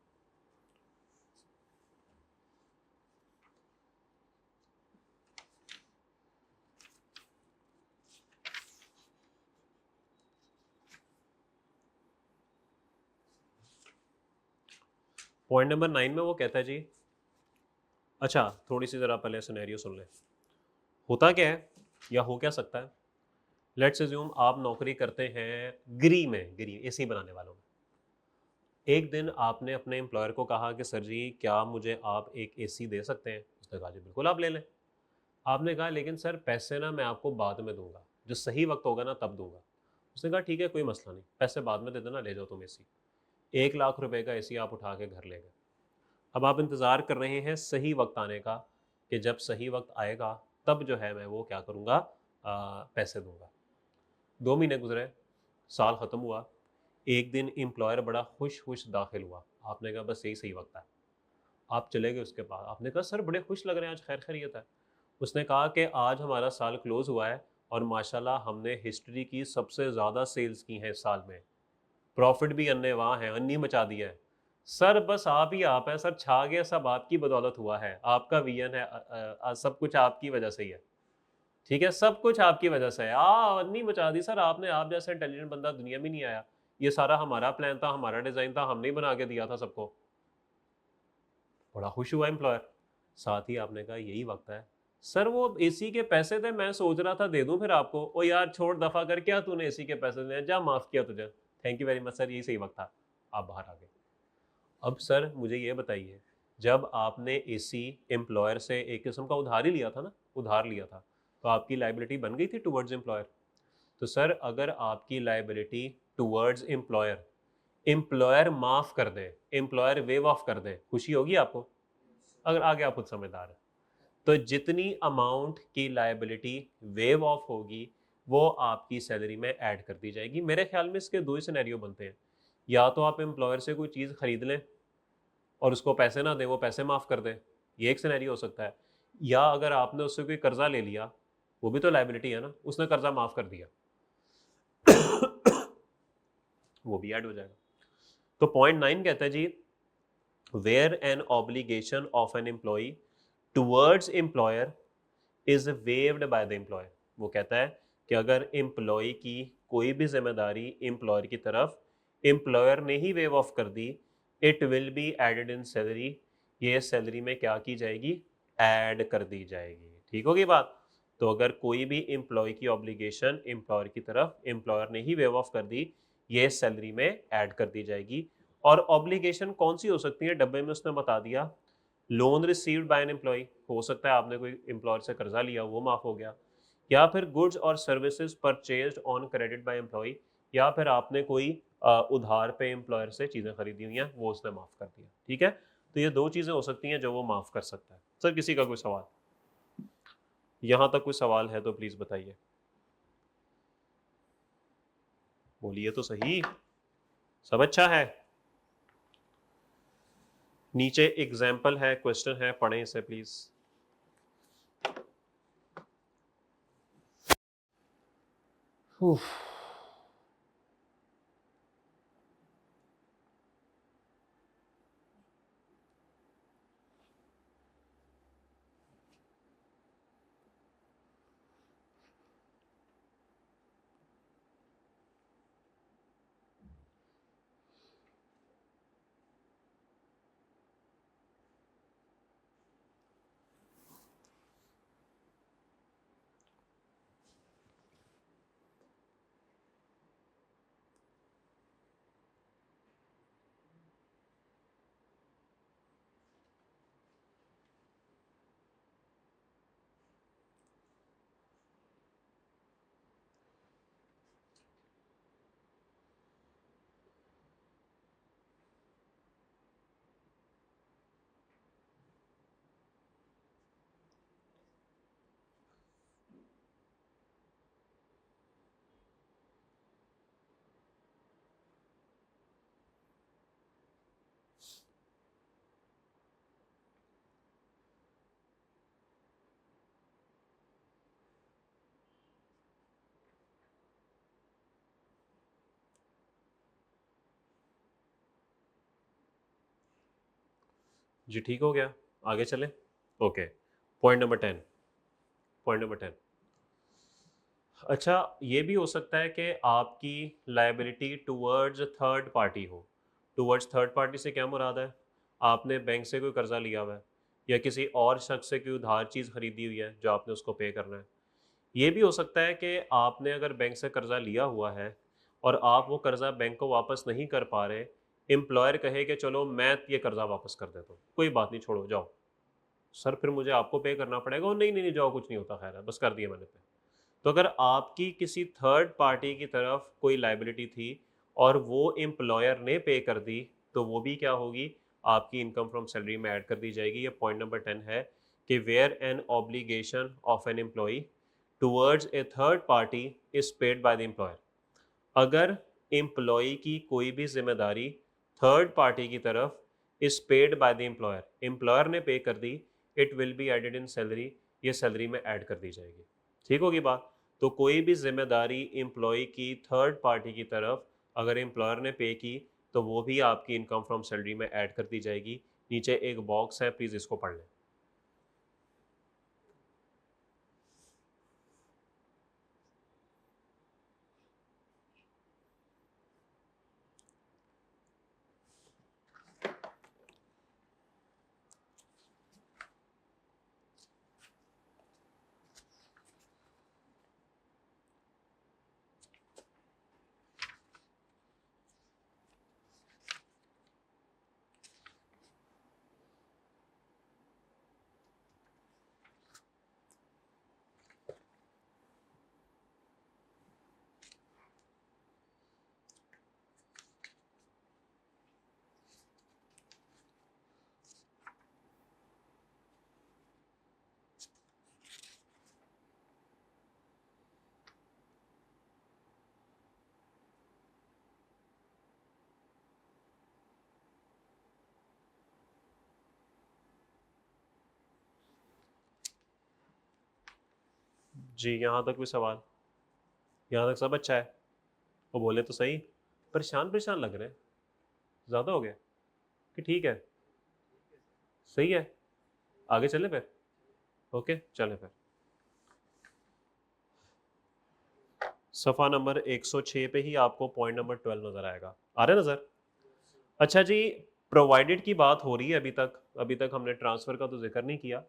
पॉइंट नंबर 9 में वो कहता है जी, अच्छा थोड़ी सी ज़रा पहले सिनेरियो सुन लें। होता क्या है या हो क्या सकता है, लेट्स अज्यूम आप नौकरी करते हैं गिरी में, गिरी एसी बनाने वालों में। एक दिन आपने अपने एम्प्लॉयर को कहा कि सर जी क्या मुझे आप एक एसी दे सकते हैं? उसने कहा जी बिल्कुल आप ले लें। आपने कहा लेकिन सर पैसे ना मैं आपको बाद में दूंगा, जो सही वक्त होगा ना तब दूंगा। उसने कहा ठीक है कोई मसला नहीं, पैसे बाद में दे देना, ले जाओ तुम एसी। 1 लाख रुपए का एसी आप उठा के घर ले गए। अब आप इंतज़ार कर रहे हैं सही वक्त आने का, कि जब सही वक्त आएगा तब जो है मैं वो क्या करूँगा, पैसे दूंगा। 2 महीने गुजरे, साल ख़त्म हुआ। एक दिन एम्प्लॉयर बड़ा खुश खुश दाखिल हुआ, आपने कहा बस यही सही वक्त है। आप चले गए उसके बाद, आपने कहा सर बड़े खुश लग रहे हैं आज, खैर खैरियत है? उसने कहा कि आज हमारा साल क्लोज हुआ है और माशाल्लाह हमने हिस्ट्री की सबसे ज़्यादा सेल्स की हैं इस साल में, प्रॉफिट भी अन्ने वहाँ है, अन्नी मचा दिया है। सर बस आप ही आप हैं सर, छा गया, सब आपकी बदौलत हुआ है, आपका विजन है, सब कुछ आपकी वजह से ही है। ठीक है, सब कुछ आपकी वजह से है, अन्नी मचा दी सर आपने, आप जैसा इंटेलिजेंट बंदा दुनिया में नहीं आया। ये सारा हमारा प्लान था, हमारा डिज़ाइन था, हमने ही बना के दिया था सबको। बड़ा खुश हुआ एम्प्लॉयर। साथ ही आपने कहा यही वक्त है। सर वो एसी के पैसे थे, मैं सोच रहा था दे दूं फिर आपको। ओ यार छोड़, दफा कर, क्या तूने एसी के पैसे दिए, जा माफ किया तुझे, thank you very much sir, यही सही वक्त था। आप बाहर आ गए। अब सर मुझे ये बताइए, जब आपने एसी एम्प्लॉयर से एक किस्म का उधार ही लिया था ना, उधार लिया था, तो आपकी लाइबिलिटी बन गई थी टुवर्ड्स एम्प्लॉयर। तो सर अगर आपकी लाइबिलिटी टुवर्ड्स एम्प्लॉयर, एम्प्लॉयर माफ कर दे, एम्प्लॉयर वेव ऑफ कर दे, खुशी होगी आपको? अगर आगे आप खुद समझदार हैं, तो जितनी अमाउंट की लायबिलिटी वेव ऑफ होगी वो आपकी सैलरी में ऐड कर दी जाएगी। मेरे ख्याल में इसके दो ही सिनेरियो बनते हैं, या तो आप एम्प्लॉयर से कोई चीज़ खरीद लें और उसको पैसे ना दें, वो पैसे माफ़ कर दें, ये एक सिनेरियो हो सकता है। या अगर आपने उससे कोई कर्जा ले लिया, वो भी तो लायबिलिटी है ना, उसने कर्जा माफ़ कर दिया, वो भी ऐड हो जाएगा। तो पॉइंट 9 कहता है जी, where an obligation of an employ towards employer is waived by the employer. वो कहता है कि अगर एम्प्लॉय की कोई भी जिम्मेदारी एम्प्लॉयर की तरफ एम्प्लॉयर ने ही वेव ऑफ कर दी, it will be added in salary, ये सैलरी में क्या की जाएगी, ऐड कर दी जाएगी। ठीक होगी बात? तो अगर कोई भी एम्प्लॉय की ऑब्लिगेशन एम्प्लॉयर की तरफ एम्प्लॉयर ने ही वेव ऑफ कर दी, ये सैलरी में ऐड कर दी जाएगी। और ऑब्लिगेशन कौन सी हो सकती है, डब्बे में उसने बता दिया, loan received by an employee, हो सकता है आपने कोई एम्प्लॉयर से कर्जा लिया वो माफ हो गया, या फिर गुड्स और services purchased on credit by employee, या फिर आपने कोई उधार पे एम्प्लॉयर से चीज़ें खरीदी हुई हैं वो उसने माफ़ कर दिया। ठीक है, तो ये दो चीज़ें हो सकती हैं जो वो माफ़ कर सकता है। सर किसी का कोई सवाल, यहाँ तक कोई सवाल है तो प्लीज़ बताइए, बोलिए तो सही, सब अच्छा है? नीचे एग्जाम्पल है, क्वेश्चन है, पढ़ें इसे प्लीज़। जी ठीक हो गया, आगे चले। Okay, point number 10। Point number 10, अच्छा ये भी हो सकता है कि आपकी लायबिलिटी टुवर्ड्स थर्ड पार्टी हो। टुवर्ड्स थर्ड पार्टी से क्या मुराद है? आपने बैंक से कोई कर्जा लिया हुआ है या किसी और शख्स से कोई उधार चीज़ खरीदी हुई है जो आपने उसको पे करना है। ये भी हो सकता है कि आपने अगर बैंक से कर्जा लिया हुआ है और आप वो कर्जा बैंक को वापस नहीं कर पा रहे, एम्प्लॉयर कहे कि चलो मैं ये कर्जा वापस कर देता हूँ, कोई बात नहीं छोड़ो जाओ। सर फिर मुझे आपको पे करना पड़ेगा। और नहीं नहीं नहीं, जाओ कुछ नहीं होता, खैर है बस कर दिया मैंने पे। तो अगर आपकी किसी थर्ड पार्टी की तरफ कोई लाइबिलिटी थी और वो एम्प्लॉयर ने पे कर दी, तो वो भी क्या होगी, आपकी इनकम फ्रॉम सैलरी में ऐड कर दी जाएगी। ये पॉइंट नंबर 10 है कि where an obligation of an employ towards a third party is paid by the employer. अगर एम्प्लॉय की कोई भी जिम्मेदारी थर्ड पार्टी की तरफ is paid by the employer, employer ने पे कर दी, it will be added in salary, ये सैलरी में ऐड कर दी जाएगी। ठीक होगी बात। तो कोई भी जिम्मेदारी एम्प्लॉय की थर्ड पार्टी की तरफ अगर एम्प्लॉयर ने पे की, तो वो भी आपकी इनकम फ्रॉम सैलरी में ऐड कर दी जाएगी। नीचे एक बॉक्स है, प्लीज इसको पढ़ लें। जी यहाँ तक कोई सवाल? यहाँ तक सब अच्छा है? वो बोले तो सही, परेशान परेशान लग रहे हैं, ज़्यादा हो गया कि ठीक है? सही है, आगे चले फिर। ओके चले फिर। सफ़ा नंबर 106 पे ही आपको पॉइंट नंबर 12 नज़र आएगा, आ रहा है नज़र? अच्छा जी, प्रोवाइडेड की बात हो रही है अभी तक हमने ट्रांसफ़र का तो जिक्र नहीं किया।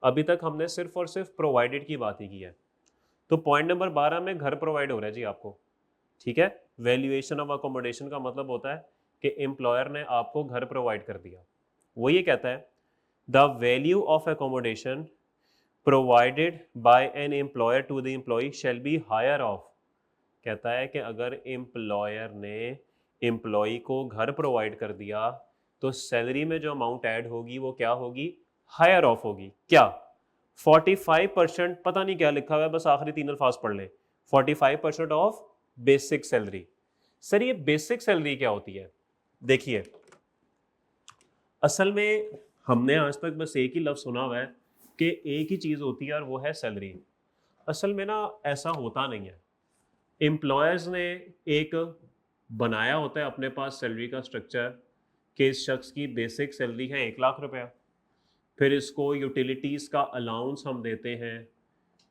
अभी तक हमने सिर्फ और सिर्फ प्रोवाइडेड की बात ही की है। तो पॉइंट नंबर 12 में घर प्रोवाइड हो रहा है जी आपको। ठीक है, वैल्यूएशन ऑफ अकोमोडेशन का मतलब होता है कि एम्प्लॉयर ने आपको घर प्रोवाइड कर दिया। वो ये कहता है the value of accommodation provided by an employer to the employee shall be higher of. कहता है कि अगर एम्प्लॉयर ने एम्प्लॉय को घर प्रोवाइड कर दिया, तो सैलरी में जो अमाउंट ऐड होगी वो क्या होगी, हायर ऑफ होगी। क्या? 45%, पता नहीं क्या लिखा हुआ है, बस आखिरी 3 अल्फाज पढ़ लें। 45% ऑफ बेसिक सैलरी। सर ये बेसिक सैलरी क्या होती है? देखिए, असल में हमने आज तक बस एक ही लफ्ज़ सुना हुआ है कि एक ही चीज़ होती है और वो है सैलरी। असल में ना ऐसा होता नहीं है। एम्प्लॉयर्स ने एक बनाया होता है अपने पास सैलरी का स्ट्रक्चर कि इस शख्स की बेसिक सैलरी है 1 लाख रुपया, फिर इसको यूटिलिटीज़ का अलाउंस हम देते हैं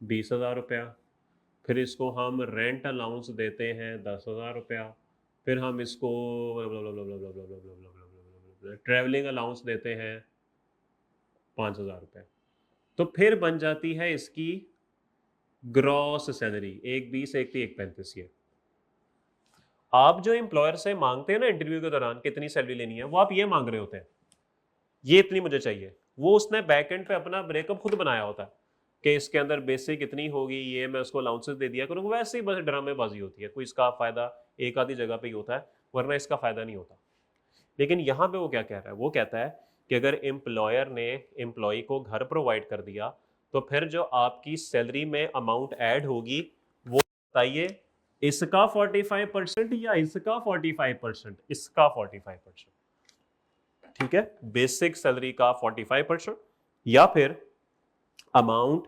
20,000 रुपया, फिर इसको हम रेंट अलाउंस देते हैं 10,000 रुपया, फिर हम इसको ट्रैवलिंग अलाउंस देते हैं 5,000 रुपये। तो फिर बन जाती है इसकी ग्रॉस सैलरी, 1,20, 1,30, 1,35। ये आप जो एम्प्लॉयर से मांगते हैं ना इंटरव्यू के दौरान कितनी सैलरी लेनी है, वो आप ये मांग रहे होते हैं, ये इतनी मुझे चाहिए। वो उसने बैक एंड पे अपना ब्रेकअप खुद बनाया होता है कि इसके अंदर बेसिक इतनी होगी, ये मैं उसको अलाउंसेस दे दिया करूँगा। वैसे ही बस ड्रामेबाजी होती है, कोई इसका फ़ायदा एक आधी जगह पे ही होता है, वरना इसका फ़ायदा नहीं होता। लेकिन यहाँ पे वो क्या कह रहा है, वो कहता है कि अगर एम्प्लॉयर ने एम्प्लॉय को घर प्रोवाइड कर दिया, तो फिर जो आपकी सैलरी में अमाउंट ऐड होगी वो बताइए, इसका 45% या इसका 45%? इसका 45%। ठीक है, बेसिक सैलरी का 45%, या फिर amount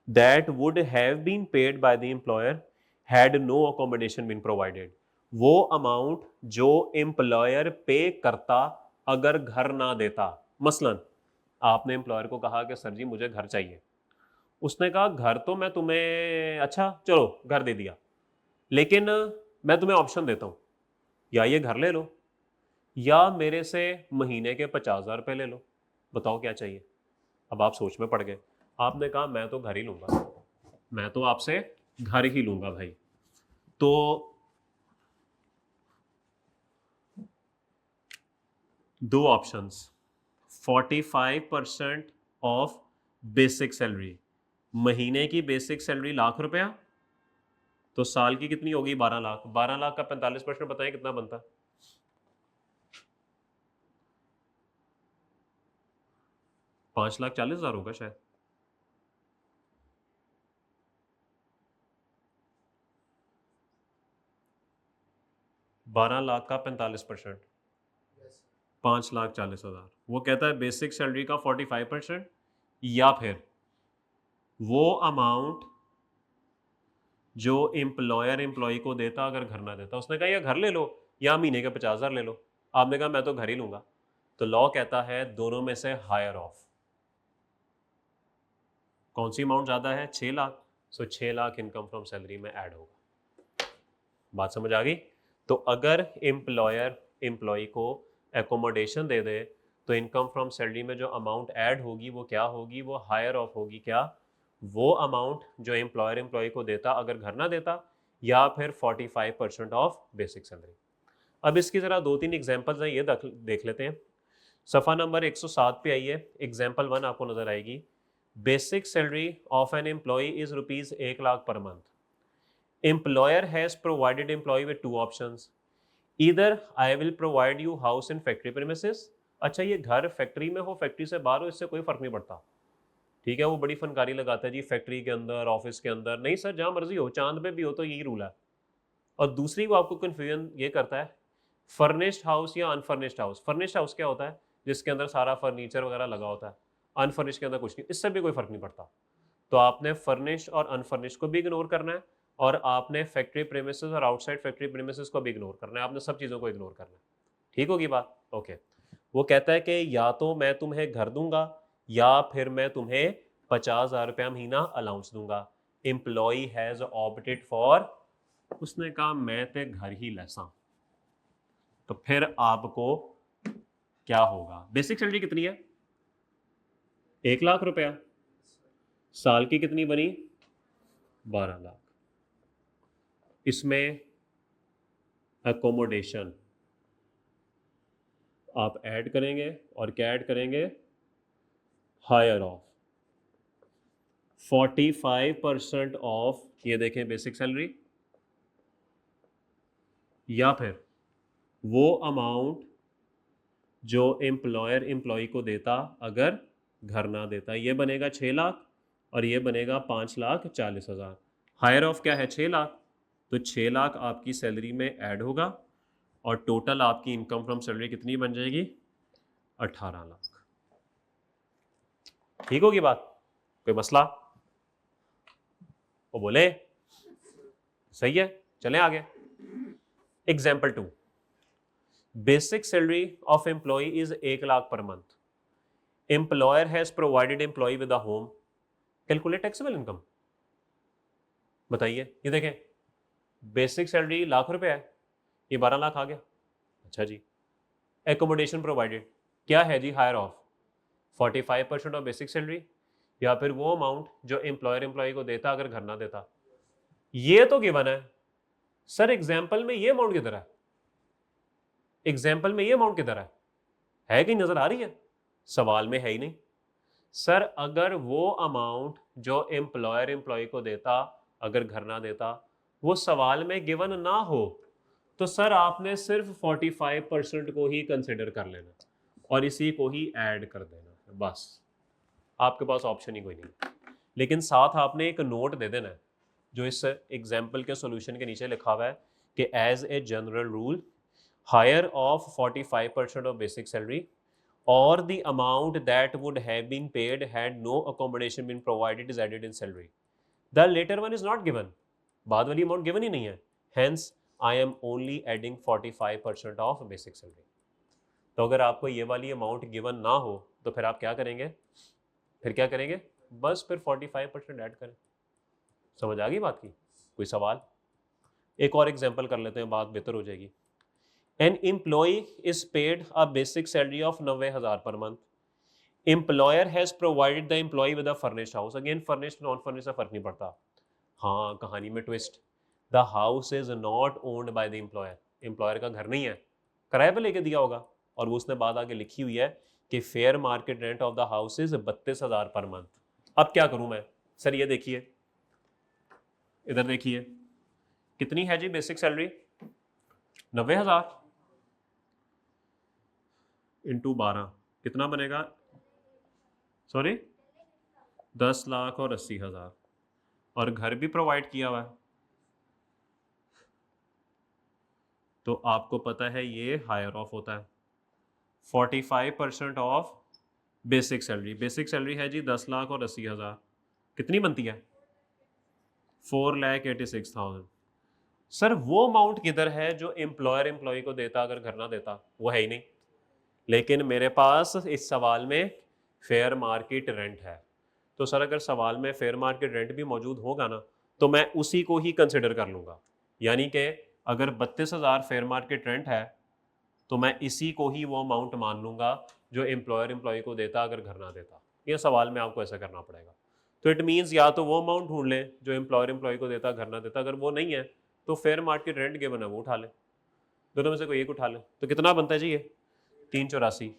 that would have been paid by the employer had no accommodation been provided. वो अमाउंट जो एम्प्लॉयर पे करता अगर घर ना देता। मसलन आपने एम्प्लॉयर को कहा कि सर जी मुझे घर चाहिए, उसने कहा घर तो मैं तुम्हें, अच्छा चलो घर दे दिया, लेकिन मैं तुम्हें ऑप्शन देता हूँ, या ये घर ले लो या मेरे से महीने के 50,000 रुपये ले लो, बताओ क्या चाहिए। अब आप सोच में पड़ गए, आपने कहा मैं तो घर ही लूंगा, मैं तो आपसे घर ही लूंगा भाई। तो दो ऑप्शंस, 45% ऑफ बेसिक सैलरी, महीने की बेसिक सैलरी ₹1,00,000, तो साल की कितनी होगी 12 लाख, 12 लाख का 45% बताएं कितना बनता है। 5,40,000 होगा शायद। 12 लाख का 45%, 5,40,000। वो कहता है बेसिक सैलरी का 45%, या फिर वो अमाउंट जो एम्प्लॉयर एम्प्लॉय को देता अगर घर ना देता। उसने कहा या घर ले लो या महीने के 50,000 ले लो, आपने कहा मैं तो घर ही लूंगा। तो लॉ कहता है दोनों में से हायर ऑफ, कौन सी अमाउंट ज्यादा है, 6 लाख, सो 6 लाख इनकम फ्रॉम सैलरी में ऐड होगा। बात समझ आ गई। तो अगर एम्प्लॉयर एम्प्लॉय को एकोमोडेशन दे दे तो इनकम फ्रॉम सैलरी में जो अमाउंट ऐड होगी वो क्या होगी, वो हायर ऑफ होगी। क्या, वो अमाउंट जो एम्प्लॉयर एम्प्लॉय को देता अगर घर ना देता, या फिर 45% ऑफ बेसिक सैलरी। अब इसकी जरा 2-3 एग्जांपल्स हैं, ये देख लेते हैं। सफ़ा नंबर 107 पे आइए, एग्जाम्पल 1 आपको नजर आएगी। Basic salary of an employee is ₹1,00,000 per month. Employer has provided employee with two options. Either I will provide you house in factory premises. अच्छा ये घर फैक्ट्री में हो फैक्ट्री से बाहर हो इससे कोई फर्क नहीं पड़ता, ठीक है। वो बड़ी फनकारी लगाता है जी फैक्ट्री के अंदर ऑफिस के अंदर, नहीं सर जहाँ मर्जी हो, चांद पे भी हो तो यही रूल है। और दूसरी वो आपको कन्फ्यूजन ये करता है फर्निश्ड हाउस या अनफर्निश्ड हाउस। फर्निश्ड हाउस क्या होता है, जिसके अंदर सारा फर्नीचर वगैरह लगा होता है। अनफर्निश्ड के अंदर कुछ नहीं, इससे भी कोई फर्क नहीं पड़ता। तो आपने फर्निश और अनफर्निश को भी इग्नोर करना है, और आपने फैक्ट्री प्रेमिसेस और आउटसाइड फैक्ट्री प्रेमिसेस को भी इग्नोर करना है। आपने सब चीज़ों को इग्नोर करना है, ठीक होगी बात। ओके। वो कहता है कि या तो मैं तुम्हें घर दूंगा या फिर मैं तुम्हें 50,000 रुपया महीना अलाउंस दूंगा। एम्प्लॉय हैज ऑप्टेड फॉर, उसने कहा मैं ते घर ही लैसा। तो फिर आपको क्या होगा, बेसिक सैलरी कितनी है, 1,00,000 रुपया, साल की कितनी बनी, 12 लाख। इसमें एकोमोडेशन आप ऐड करेंगे, और क्या ऐड करेंगे, हायर ऑफ 45% ऑफ, ये देखें बेसिक सैलरी, या फिर वो अमाउंट जो एम्प्लॉयर एम्प्लॉय को देता अगर घर ना देता। ये बनेगा 6 लाख और ये बनेगा 5,40,000। हायर ऑफ क्या है, 6 लाख, तो 6 लाख आपकी सैलरी में ऐड होगा और टोटल आपकी इनकम फ्रॉम सैलरी कितनी बन जाएगी, 18 लाख। ठीक होगी बात, कोई मसला, वो बोले सही है। चलें आगे। Example 2, basic salary of employee is 1,00,000 per month. Employer has provided employee with a home, calculate taxable income. बताइए, ये देखें बेसिक सैलरी ₹1,00,000 है, ये 12 लाख आ गया। अच्छा जी, एकोमोडेशन प्रोवाइडेड क्या है जी, higher of 45% of basic salary, या फिर वो अमाउंट जो एम्प्लॉयर एम्प्लॉय को देता अगर घर ना देता। ये तो गिवन है सर, एग्जाम्पल में ये अमाउंट किधर है, एग्जाम्पल में ये अमाउंट किधर है कहीं नजर आ रही है, सवाल में है ही नहीं। सर अगर वो अमाउंट जो एम्प्लॉयर एम्प्लॉय को देता अगर घर ना देता वो सवाल में गिवन ना हो, तो सर आपने सिर्फ 45% को ही कंसिडर कर लेना और इसी को ही ऐड कर देना, बस आपके पास ऑप्शन ही कोई नहीं। लेकिन साथ आपने एक नोट दे देना है जो इस एग्जाम्पल के सॉल्यूशन के नीचे लिखा हुआ है कि as a general rule higher of 45% of basic salary or the amount that would have been paid had no accommodation been provided is added in salary. The later one is not given. बाद वाली अमाउंट गिवन ही नहीं है, hence I am only adding 45% of basic salary. तो अगर आपको ये वाली अमाउंट गिवन ना हो तो फिर आप क्या करेंगे, फिर क्या करेंगे, बस फिर 45% ऐड करें। समझ आ गई बात की? कोई सवाल? एक और एग्जांपल कर लेते हैं, बात बेहतर हो जाएगी। An employee is paid a basic salary of 90,000 per month. Employer has provided the employee with a furnished house. Again furnished non furnished से फर्क नहीं पड़ता। हाँ, कहानी में twist, the house is not owned by the employer. Employer का घर नहीं है, किराए पे लेके दिया होगा, और वो उसने बात आगे लिखी हुई है कि fair market rent of the house is 32,000 per month. अब क्या करूं मैं? सर ये देखिए, इधर देखिए, कितनी है जी बेसिक सैलरी? 90,000 इंटू 12 कितना बनेगा? सॉरी, 10 लाख और 80,000, और घर भी प्रोवाइड किया हुआ है। तो आपको पता है ये हायर ऑफ होता है 45% of basic salary. Basic salary है जी 10 लाख और 80,000, कितनी बनती है? 4,86,000। सर वो अमाउंट किधर है जो एम्प्लॉयर एम्प्लॉय को देता अगर घर ना देता? वो है ही नहीं। लेकिन मेरे पास इस सवाल में फेयर मार्केट रेंट है, तो सर अगर सवाल में फेयर मार्केट रेंट भी मौजूद होगा ना, तो मैं उसी को ही कंसिडर कर लूंगा। यानी कि अगर 32,000 फेयर मार्केट रेंट है, तो मैं इसी को ही वो अमाउंट मान लूंगा जो एम्प्लॉयर एम्प्लॉय को देता अगर घर ना देता। ये सवाल में आपको ऐसा करना पड़ेगा। तो इट मीन्स या तो वो अमाउंट ढूंढ लें जो एम्प्लॉयर एम्प्लॉय को देता घर ना देता, अगर वो नहीं है तो फेयर मार्केट रेंट गिवन है वो उठा ले, दोनों में से कोई एक उठा ले। तो कितना बनता है जी ये? 384।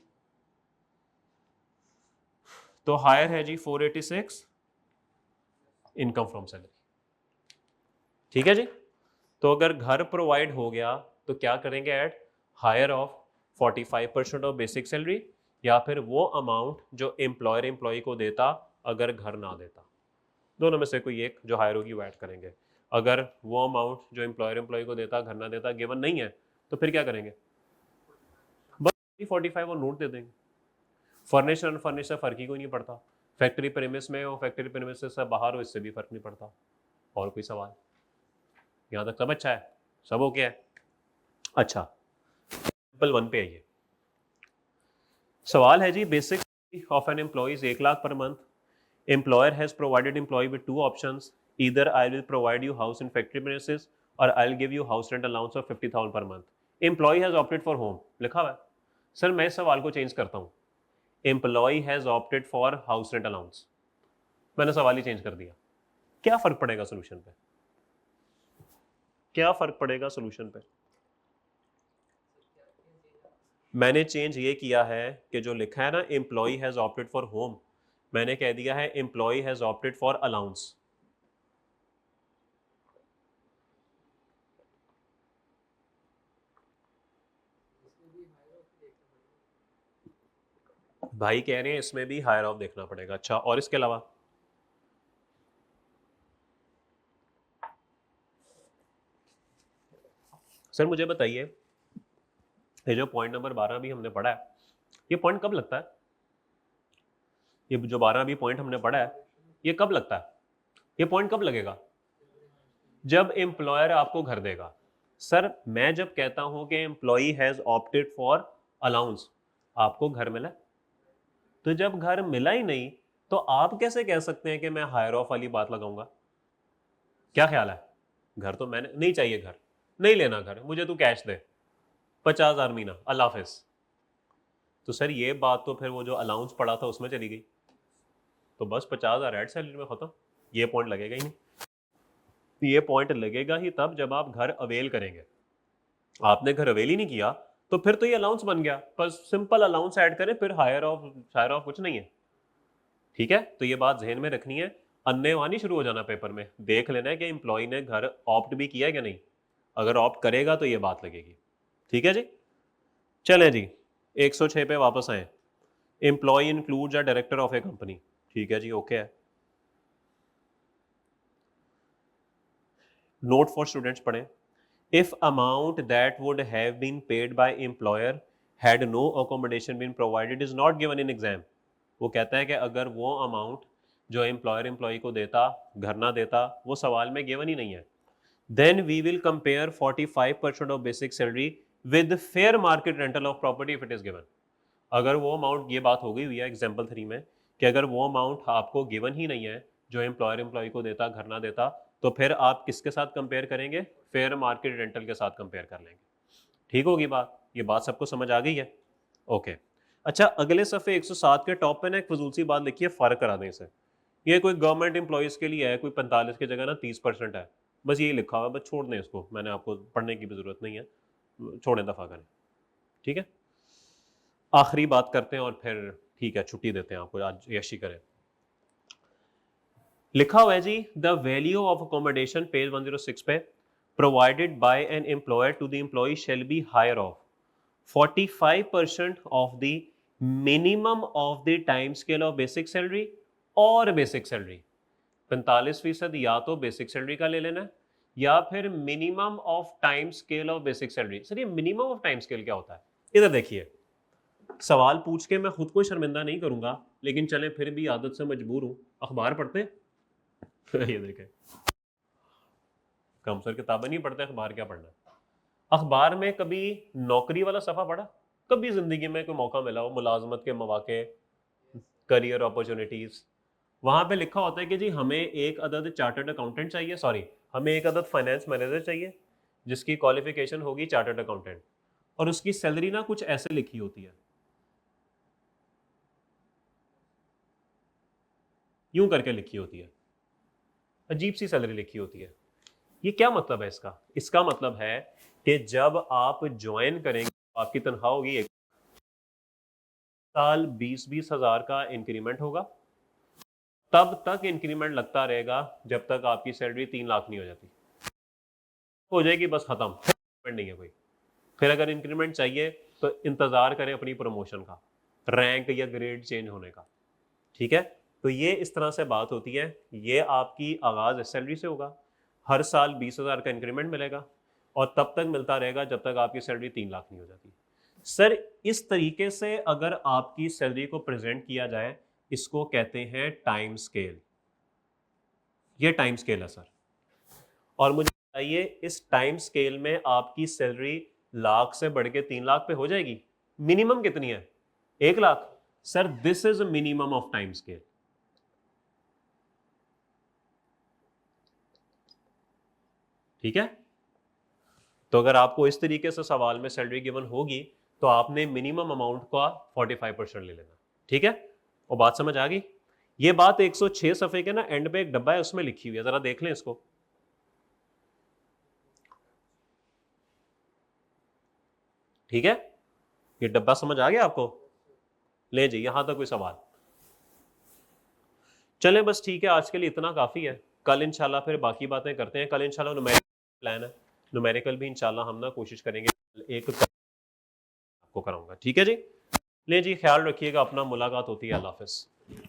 तो हायर है जी 486 इनकम फ्रॉम सैलरी। ठीक है जी। तो अगर घर प्रोवाइड हो गया तो क्या करेंगे add? Higher of 45% of basic salary, या फिर वो अमाउंट जो एम्प्लॉयर एम्प्लॉय को देता अगर घर ना देता। दोनों में से कोई एक जो हायर होगी वो ऐड करेंगे। अगर वो अमाउंट जो एम्प्लॉयर एम्प्लॉय को देता घर ना देता गिवन नहीं है, तो फिर क्या करेंगे? बस 45 और नोट दे देंगे। फर्निचर अनफर्निश्ड से फर्क ही कोई नहीं पड़ता। फैक्ट्री प्रेमिस में हो, फैक्ट्री प्रेमिस से बाहर हो, इससे भी फर्क नहीं पड़ता। और कोई सवाल? यहाँ तक सब अच्छा है, सब ओके है? अच्छा, सिंपल 1 पे आइए। सवाल है जी, basic of an employee is 1 lakh per month. Employer has provided employee with 2 options, either I will provide you house in factory premises or I will give you house rent allowance of 50,000 per month. Employee has opted for home लिखा हुआ है। सर मैं इस सवाल को चेंज करता हूँ, employee has opted for house rent allowance. मैंने सवाल ही चेंज कर दिया। क्या फर्क पड़ेगा सोल्यूशन पे? क्या फर्क पड़ेगा सोल्यूशन पे? मैंने चेंज ये किया है कि जो लिखा है ना employee has opted for home, मैंने कह दिया है employee has opted for allowance. भाई कह रहे हैं इसमें भी हायर ऑफ देखना पड़ेगा। अच्छा, और इसके अलावा? सर मुझे बताइए, ये जो पॉइंट नंबर 12 भी हमने पढ़ा है, ये पॉइंट कब लगता है? ये जो 12 भी पॉइंट हमने पढ़ा है, ये कब लगता है? ये पॉइंट कब लगेगा? जब एम्प्लॉयर आपको घर देगा। सर मैं जब कहता हूं कि employee has opted for allowance, आपको घर मिला, तो जब घर मिला ही नहीं तो आप कैसे कह सकते हैं कि मैं हायर ऑफ वाली बात लगाऊंगा? क्या ख्याल है? घर तो मैंने नहीं चाहिए, घर नहीं लेना, घर मुझे तू कैश दे 50,000 महीना, अल्लाह हाफिज। तो सर ये बात तो फिर वो जो अलाउंस पड़ा था उसमें चली गई, तो बस 50,000 एड सैलरी में खत्म। ये पॉइंट लगेगा ही नहीं। ये पॉइंट लगेगा ही तब जब आप घर अवेल करेंगे। आपने घर अवेल ही नहीं किया तो फिर तो ये अलाउंस बन गया, बस सिंपल अलाउंस ऐड करें, फिर हायर ऑफ कुछ नहीं है। ठीक है, तो ये बात जहन में रखनी है। अन्य वानी शुरू हो जाना पेपर में, देख लेना है कि एम्प्लॉय ने घर ऑप्ट भी किया है कि नहीं। अगर ऑप्ट करेगा तो ये बात लगेगी। ठीक है जी, चलें जी 106 पे वापस आए। Employee includes a director of a company. ठीक है जी, ओके है। नोट फॉर स्टूडेंट्स पढ़ें। If amount that would have been paid by employer had no accommodation been provided is not given in exam. वो कहता है कि अगर वो अमाउंट जो एम्प्लॉयर एम्प्लॉय को देता घर ना देता वो सवाल में गिवन ही नहीं है, then we will compare 45% of basic salary with fair market rental of property if it is given। अगर वो अमाउंट, ये बात हो गई हुई है एग्जाम्पल 3 में कि अगर वो अमाउंट आपको गिवन ही नहीं है जो एम्प्लॉयर एम्प्लॉय को देता, घर ना देता, तो फिर आप किसके साथ कंपेयर करेंगे? फेयर मार्केट रेंटल के साथ कंपेयर कर लेंगे। ठीक होगी बात? ये बात सबको समझ आ गई है? ओके। अच्छा, अगले सफ़े 107 के टॉप पे ना एक फजूल सी बात लिखी है, फ़र्क करा दें इसे। ये कोई गवर्नमेंट एम्प्लॉयज़ के लिए है, कोई 45 की जगह ना 30% है। बस यही लिखा हुआ है, बस छोड़ दें इसको, मैंने आपको पढ़ने की भी ज़रूरत नहीं है, छोड़ें, दफ़ा करें। ठीक है, आखिरी बात करते हैं और फिर ठीक है छुट्टी देते हैं आपको, आज यशी करें। लिखा हुआ है जी, the value of accommodation page 106 पे, provided by an employer to the employee shall be higher of 45% of the minimum of the time scale of basic salary और बेसिक सैलरी। 45% या तो बेसिक सैलरी का ले लेना है या फिर minimum of time scale of basic salary. Sir ये मिनिमम ऑफ टाइम स्केल क्या होता है? इधर देखिए, सवाल पूछ के मैं खुद को शर्मिंदा नहीं करूंगा, लेकिन चले फिर भी आदत से मजबूर हूं। अखबार पढ़ते हैं? ये देखें, कम सर किताबें नहीं पढ़ते, अखबार क्या पढ़ना है? अखबार में कभी नौकरी वाला सफ़ा पढ़ा? कभी ज़िंदगी में कोई मौका मिला हो, मुलाजमत के मौके, करियर अपॉर्चुनिटीज़, वहाँ पे लिखा होता है कि जी हमें एक अदद चार्टर्ड अकाउंटेंट चाहिए, सॉरी हमें एक अदद फाइनेंस मैनेजर चाहिए जिसकी क्वालिफिकेशन होगी चार्टर्ड अकाउंटेंट, और उसकी सैलरी ना कुछ ऐसे लिखी होती है, यूं करके लिखी होती है, अजीब सी सैलरी लिखी होती है। ये क्या मतलब है इसका? इसका मतलब है कि जब आप ज्वाइन करेंगे आपकी तनख्वाह होगी, एक साल 20-20 हज़ार का इंक्रीमेंट होगा, तब तक इंक्रीमेंट लगता रहेगा जब तक आपकी सैलरी 3 लाख नहीं हो जाती। हो जाएगी बस खत्म, इंक्रीमेंट नहीं है कोई। फिर अगर इंक्रीमेंट चाहिए तो इंतजार करें अपनी प्रमोशन का, रैंक या ग्रेड चेंज होने का। ठीक है, तो ये इस तरह से बात होती है। ये आपकी आगाज सैलरी से होगा, हर साल 20,000 का इंक्रीमेंट मिलेगा और तब तक मिलता रहेगा जब तक आपकी सैलरी 3 लाख नहीं हो जाती। सर इस तरीके से अगर आपकी सैलरी को प्रेजेंट किया जाए, इसको कहते हैं टाइम स्केल। ये टाइम स्केल है सर। और मुझे बताइए, इस टाइम स्केल में आपकी सैलरी लाख से बढ़ के 3 लाख पे हो जाएगी? मिनिमम कितनी है? 1 lakh. Sir this is minimum of time scale. ठीक है, तो अगर आपको इस तरीके से सवाल में सैलरी गिवन होगी तो आपने मिनिमम अमाउंट का 45% ले लेना। ठीक है, वो बात समझ आ गई? ये बात 106 सफ़े के ना एंड पे एक डब्बा है, उसमें लिखी हुई है, जरा देख लें इसको। ठीक है, ये डब्बा समझ आ गया आपको? ले जी, यहां तक कोई सवाल? चलें बस ठीक है, आज के लिए इतना काफ़ी है। कल इंशाल्लाह फिर बाकी बातें करते हैं। कल इंशाल्लाह न्यूमेरिकल प्लान है, न्यूमेरिकल भी इंशाल्लाह हम ना कोशिश करेंगे एक आपको कराऊंगा। ठीक है जी, ले जी, ख्याल रखिएगा अपना, मुलाकात होती है, अल्लाह हाफ़िज़।